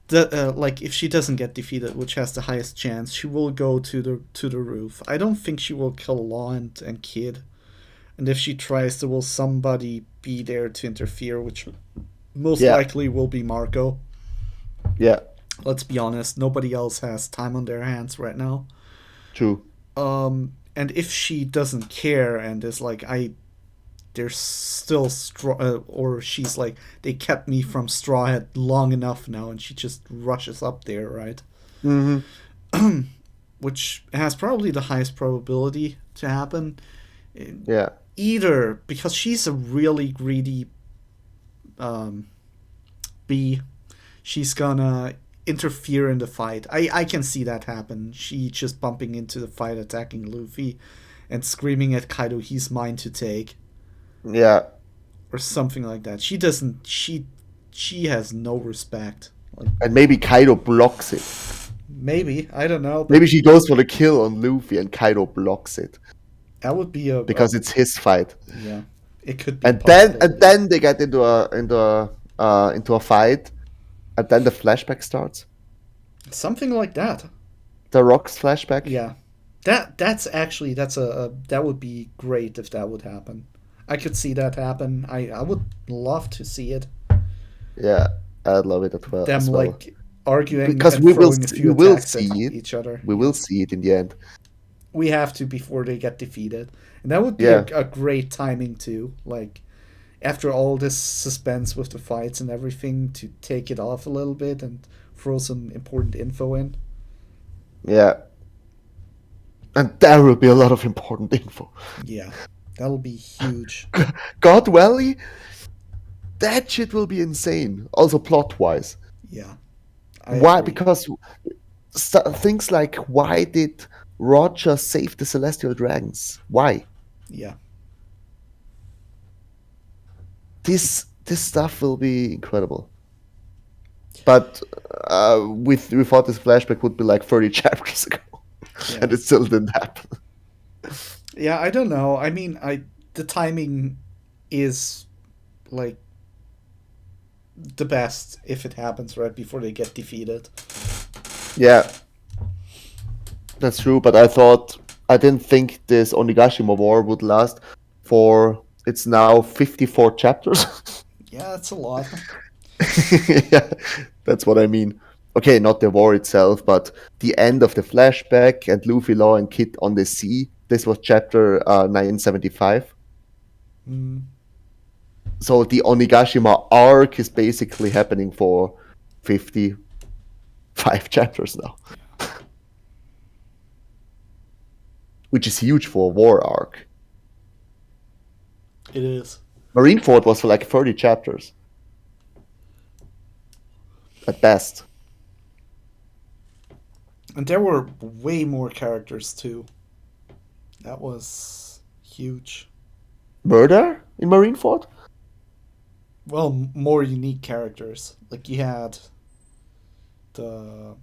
doesn't get defeated, which has the highest chance, she will go to the roof. I don't think she will kill Law and Kid. And if she tries, there will somebody be there to interfere, which most likely will be Marco. Yeah. Let's be honest, nobody else has time on their hands right now. True. And if she doesn't care and is like, there's still straw, or she's like, they kept me from Strawhead long enough now, and she just rushes up there, right? Hmm. Which has probably the highest probability to happen. Yeah. Either because she's a really greedy um, bee, she's gonna interfere in the fight. I can see that happen. She just bumping into the fight, attacking Luffy, and screaming at Kaido, "He's mine to take," Yeah. or something like that. She doesn't. She has no respect. Like, And maybe Kaido blocks it. maybe, I don't know, but Maybe she goes for the kill on Luffy and Kaido blocks it that would be because it's his fight. yeah. It could be a And then possibility. they get into a fight, and then the flashback starts. Something like that. The Rocks flashback. Yeah. That's a that would be great if that would happen. I could see that happen. I would love to see it. Yeah, I'd love it as well. Them like arguing Because and throwing a few we will attacks at see it. each other. We will see it in the end. We have to before they get defeated. And that would be Yeah. a great timing too. Like after all this suspense with the fights and everything, to take it off a little bit and throw some important info in. Yeah. And there will be a lot of important info. Yeah. That'll be huge. God Valley, that shit will be insane. Also plot wise. Yeah. Why? Agree. Because things like why did Roger save the Celestial Dragons? Why? Yeah. This stuff will be incredible. But we thought this flashback would be like 30 chapters ago, Yeah. and it still didn't happen. Yeah, I don't know. I mean, the timing is like the best if it happens right before they get defeated. Yeah, that's true. But I didn't think this Onigashima War would last for. It's now 54 chapters. Yeah, that's a lot. Yeah, that's what I mean. Okay, not the war itself, but the end of the flashback and Luffy, Law, and Kid on the sea. This was chapter 975. Mm, So the Onigashima arc is basically happening for 55 chapters now, which is huge for a war arc. it is. Marineford was for like 30 chapters at best. And there were way more characters too. That was huge. Murder in Marineford? Well, more unique characters. Like you had the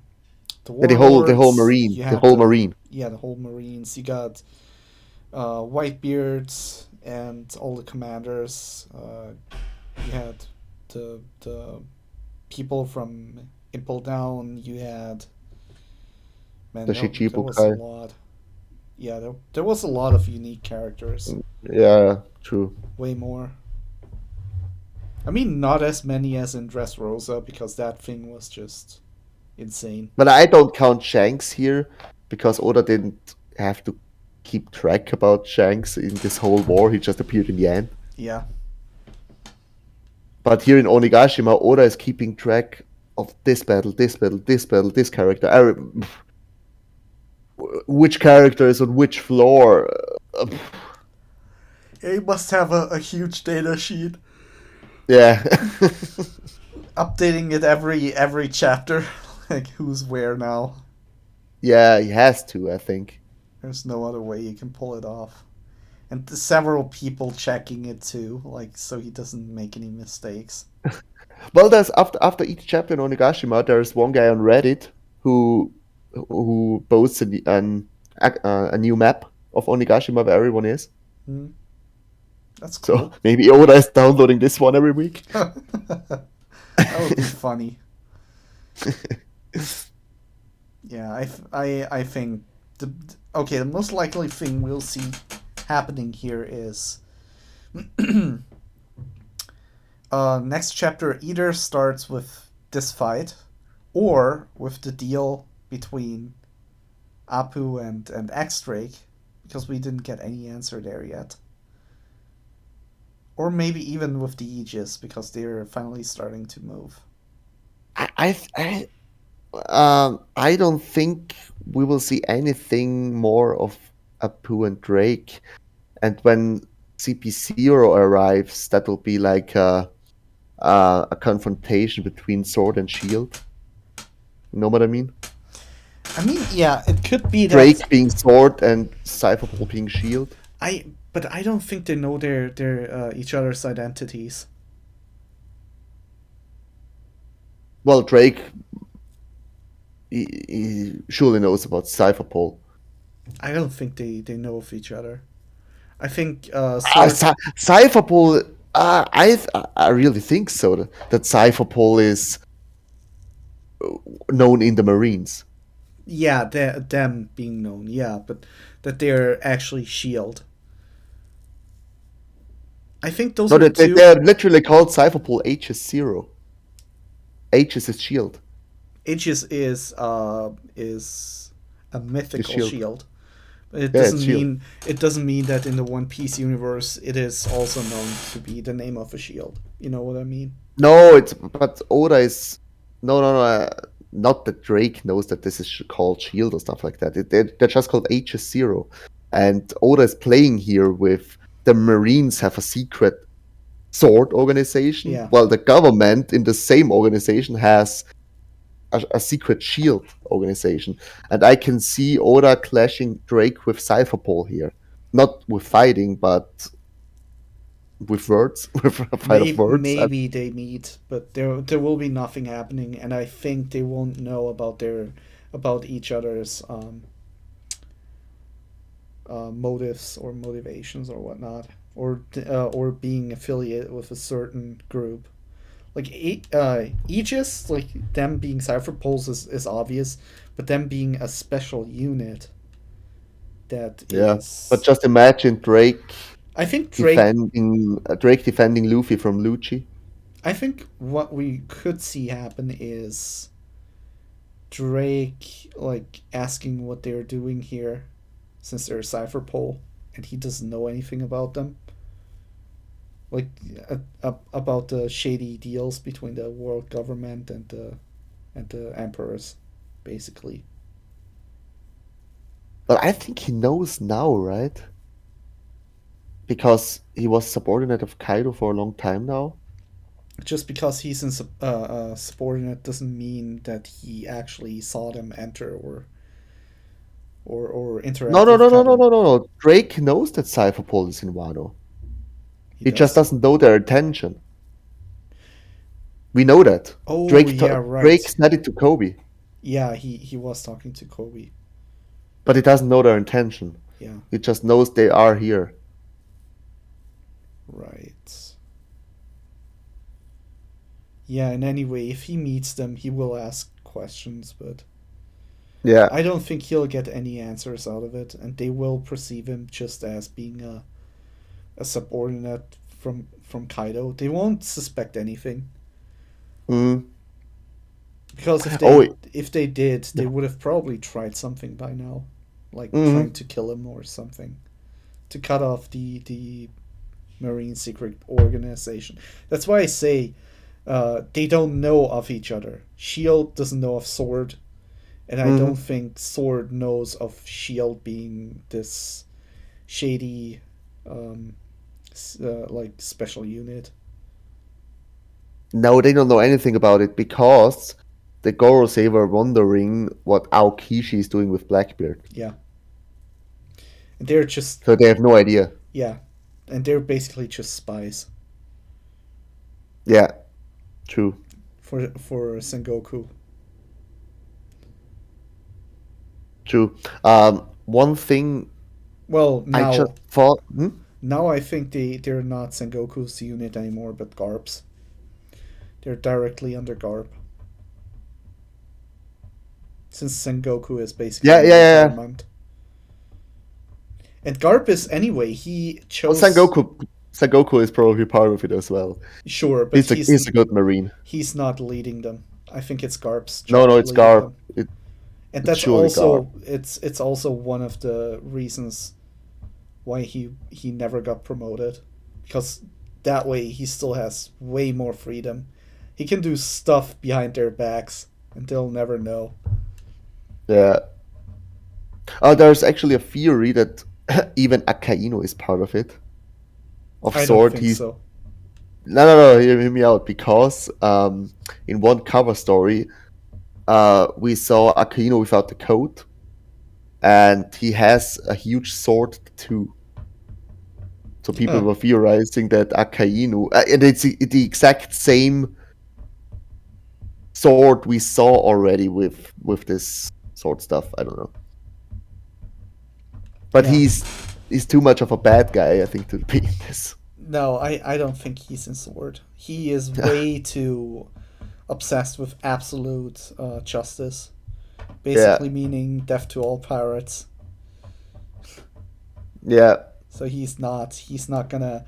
Yeah, the whole warlords, marine, you the had whole marine. Yeah, the whole Marines. You got Whitebeards and all the commanders. You had the people from Impel Down. You had man, The there was a Shichibukai. lot. Yeah, there was a lot of unique characters. Yeah, true. Way more. I mean, not as many as in Dressrosa because that thing was just insane. But I don't count Shanks here because Oda didn't have to keep track about Shanks in this whole war. He just appeared in the end. Yeah, But here in Onigashima, Oda is keeping track of this battle, this battle, this battle, this character. Which character is on which floor? he must have a huge data sheet, Yeah. updating it every chapter, like who's where now. Yeah, he has to, I think. There's no other way you can pull it off. And several people checking it too, like so he doesn't make any mistakes. Well, there's after each chapter in Onigashima, there's one guy on Reddit who posts a new map of Onigashima where everyone is. Hmm. That's So cool. maybe Oda is downloading this one every week. That would be funny. Yeah, I think the most likely thing we'll see happening here is next chapter either starts with this fight or with the deal between Apu and X Drake, because we didn't get any answer there yet. Or maybe even with the Aegis, because they're finally starting to move. I don't think we will see anything more of Apu and Drake. And when CP0 arrives, that will be like a confrontation between Sword and Shield. You know what I mean? I mean, yeah, it could be that Drake being Sword and Cypherball being Shield. but I don't think they know their each other's identities. Well, Drake, he surely knows about Cypherpole. I don't think they know of each other. I think Ah, Sword. Cypherpole, I really think so. That Cypherpole is known in the Marines. Yeah, them being known. Yeah, but that they're actually Shield. I think those No, are two. they're literally called Cypherpole HS0. H is Shield. Aegis is a Is mythical Shield. shield. But it Yeah, it's doesn't Shield. mean that in the One Piece universe it is also known to be the name of a shield. You know what I mean? No, but Oda is no. Not that Drake knows that this is called Shield or stuff like that. They're just called HS0, and Oda is playing here with the Marines have a secret sword organization, Yeah. while the government in the same organization has a secret shield organization. And I can see Oda clashing Drake with Cypherpole here, not with fighting, but with words, with a fight of words. Maybe they meet, but there will be nothing happening, and I think they won't know about each other's motives or motivations or whatnot, or being affiliated with a certain group. Like Aegis, like them being Cipher Poles is obvious, but them being a special unit that Yeah, but is. just imagine I think Drake. Drake defending Luffy from Lucci. I think what we could see happen is Drake like asking what they're doing here, since they're a Cipher Pole, and he doesn't know anything about them. Like about the shady deals between the world government and the emperors, basically. But I think he knows now, right? Because he was subordinate of Kaido for a long time now. Just because he's in subordinate doesn't mean that he actually saw them enter or No, interact no, with no, no, no, Kaido. no, no, no. Drake knows that Cypherpole is in Wano. He He just does. doesn't know their intention. We know that. Oh yeah, Drake right. said it to Kobe, Yeah, he was talking to Kobe. but he doesn't know their intention. Yeah, He just knows they are here. right. Yeah, and anyway, if he meets them, he will ask questions, but Yeah. I don't think he'll get any answers out of it, and they will perceive him just as being a subordinate from Kaido. They won't suspect anything. Mm. Because Oh, if they did, they would have probably tried something by now, like trying mm. to kill him or something, to cut off the Marine Secret Organization. That's why I say they don't know of each other. Shield doesn't know of Sword, and I don't Mm. think Sword knows of Shield being this shady, um, like special unit. No, they don't know anything about it because the Gorosei were wondering what Aokishi is doing with Blackbeard. Yeah, and they're just So they have no idea. yeah, and they're basically just spies Yeah, true. for Sengoku. True. One thing Well, I just thought. now I think they're not Sengoku's unit anymore, but Garp's. They're directly under Garp. Since Sengoku is basically Yeah, in yeah, yeah. retirement. And Garp is anyway, he Well, chose Sengoku is probably part of it as well. sure, but He's a good marine. he's not leading them. I think it's Garp's No, job no, it's leading Garp. them. And It's that's surely Garp. also it's also one of the reasons why he never got promoted, because that way he still has way more freedom. He can do stuff behind their backs and they'll never know. Yeah. There's actually a theory that even Akainu is part of it. Of I don't sort, think he's so. no. Hear me out, because in one cover story, we saw Akainu without the coat, and he has a huge sword too. So people Huh. were theorizing that Akainu, and it's the exact same sword we saw already with this sword stuff. I don't know, but Yeah. he's too much of a bad guy, I think, to be in this. No, I don't think he's in Sword. He is way too obsessed with absolute justice. Yeah, Basically meaning death to all pirates. yeah, So he's not gonna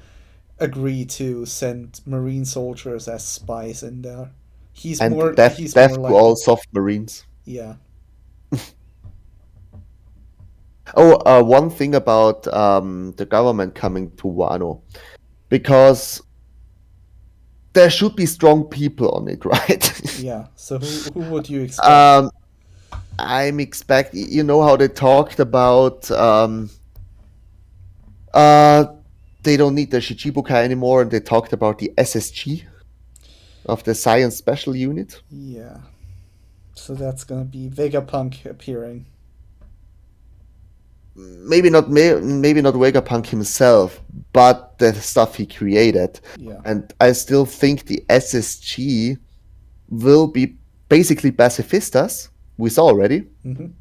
agree to send marine soldiers as spies in there. He's and more death he's death more to like all the soft marines. yeah. Oh, one thing about the government coming to Wano, because there should be strong people on it, right? Yeah. So who would you expect? um, I'm expect you know how they talked about uh they don't need the Shichibukai anymore, and they talked about the SSG of the Science Special Unit. Yeah. So that's gonna be Vegapunk appearing. Maybe not Vegapunk himself, but the stuff he created. Yeah. And I still think the SSG will be basically pacifistas, we saw already, Hmm.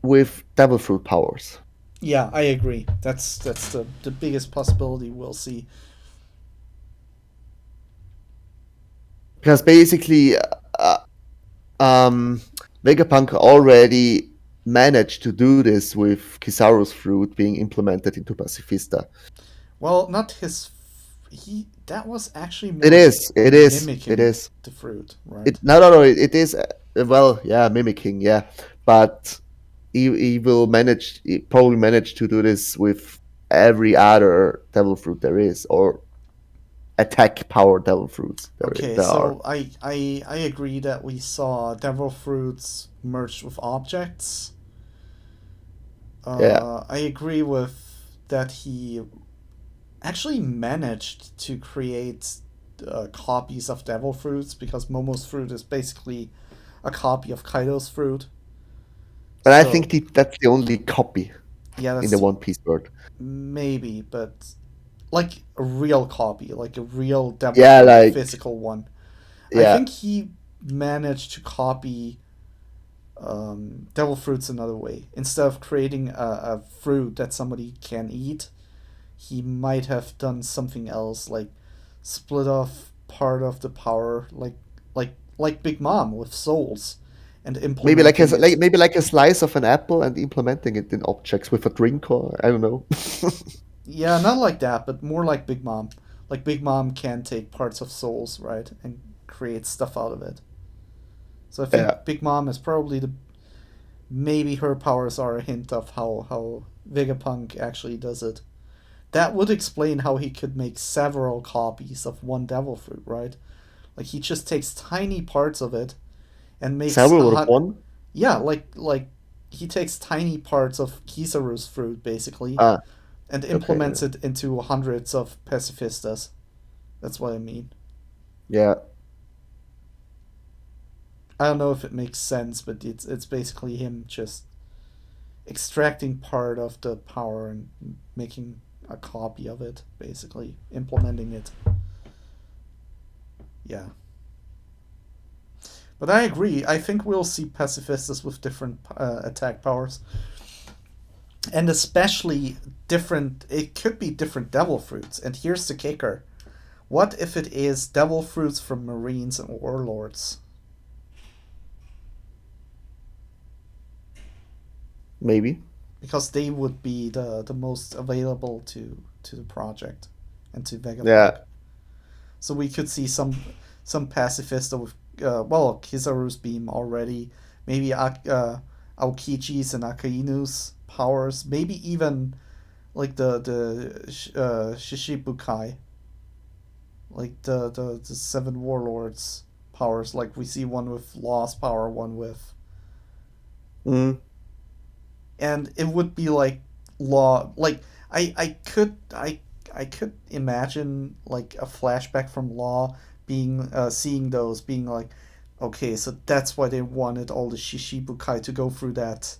with devil fruit powers. Yeah, I agree. That's the biggest possibility we'll see. Because basically, um, Vegapunk already managed to do this with Kizaru's fruit being implemented into pacifista. Well, not his. He That was actually It more is, it is, it mimicking is. the fruit, It right? no, it is. Well, yeah, mimicking, yeah, but he will manage. He probably manage to do this with every other devil fruit there is, or attack power devil fruits Okay, there are. so I agree that we saw devil fruits merged with objects. Yeah, I agree with that he actually managed to create copies of devil fruits, because Momo's fruit is basically a copy of Kaido's fruit. but I So think that's the only copy yeah, in that's the the One Piece world. maybe, but like a real copy, like a real devil Yeah, fruit like physical one. I yeah, think he managed to copy devil fruits another way. Instead of creating a fruit that somebody can eat, he might have done something else, like split off part of the power, like Big Mom with souls, and implementing it. maybe like a slice of an apple and implementing it in objects with a drink, or I don't know. Yeah, not like that, but more like Big Mom. Like Big Mom can take parts of souls, right, and create stuff out of it. So I Yeah, think Big Mom is probably the maybe her powers are a hint of how Vegapunk actually does it. That would explain how he could make several copies of one devil fruit, right? Like he just takes tiny parts of it and makes several of one. yeah, like he takes tiny parts of Kizaru's fruit basically Ah, and okay, implements it into hundreds of pacifistas. That's what I mean. yeah. I don't know if it makes sense, but it's basically him just extracting part of the power and making a copy of it, basically implementing it. Yeah. But I agree. I think we'll see pacifistas with different attack powers, and especially different. It could be different devil fruits. And here's the kicker: what if it is devil fruits from Marines and Warlords? Maybe. Because they would be the most available to the project and to Vegapunk. Yeah, So we could see some pacifista with Kizaru's beam already. Maybe Aokichi's and Akainu's powers. Maybe even like the Shishibukai, like the seven warlords powers. Like we see one with Law's power, one with, Mm. and it would be like Law. Like I could imagine like a flashback from Law being seeing those being like, okay, so that's why they wanted all the Shishibukai to go through that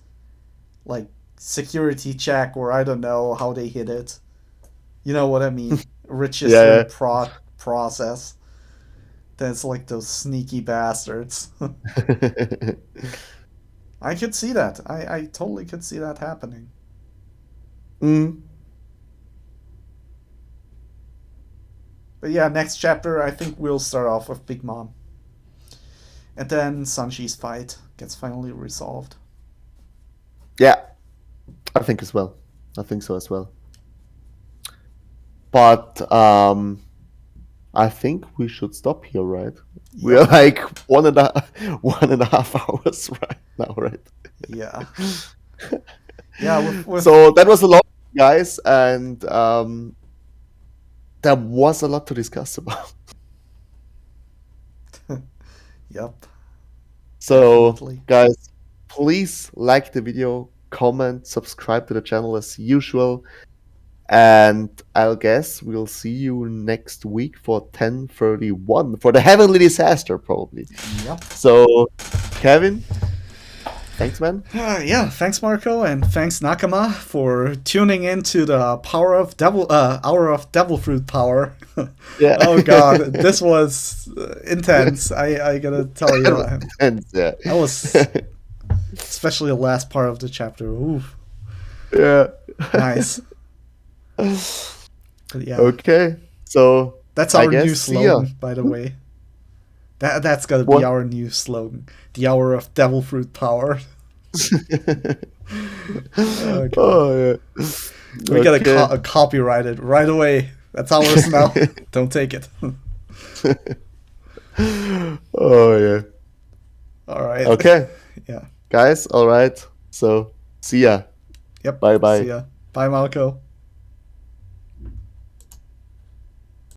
like security check, or I don't know how they hit it. You know what I mean? Yeah. Registering process. That's like those sneaky bastards. Yeah. I could see that. I totally could see that happening. Mm. But yeah, next chapter I think we'll start off with Big Mom. And then Sanji's fight gets finally resolved. Yeah, I think as well. I think so as well. But I think we should stop here, right? We are Yep. like 1.5 hours right now, right? Yeah. Yeah, with So that was a lot, guys, and there was a lot to discuss about. yep, So, definitely. guys, please like the video, comment, subscribe to the channel as usual, and I'll guess we'll see you next week for 10:31 for the Heavenly Disaster, probably. Yep. So, Kevin, thanks, man. Yeah, thanks Marco, and thanks Nakama for tuning into the hour of devil fruit power. Yeah. Oh god, this was intense. I gotta tell That you, was intense, yeah. that was especially the last part of the chapter. Ooh, Yeah. nice. But yeah, Okay. So, that's I our new guess see ya. slogan, by the way. That's gotta be What? our new slogan. The hour of devil fruit power. Oh god. Oh, yeah. We gotta Okay. copyright it right away. That's ours now. Don't take it. Oh, yeah. All right. Okay. Yeah. Guys, all right. So, see ya. Yep. Bye See bye. ya. Bye, Malco.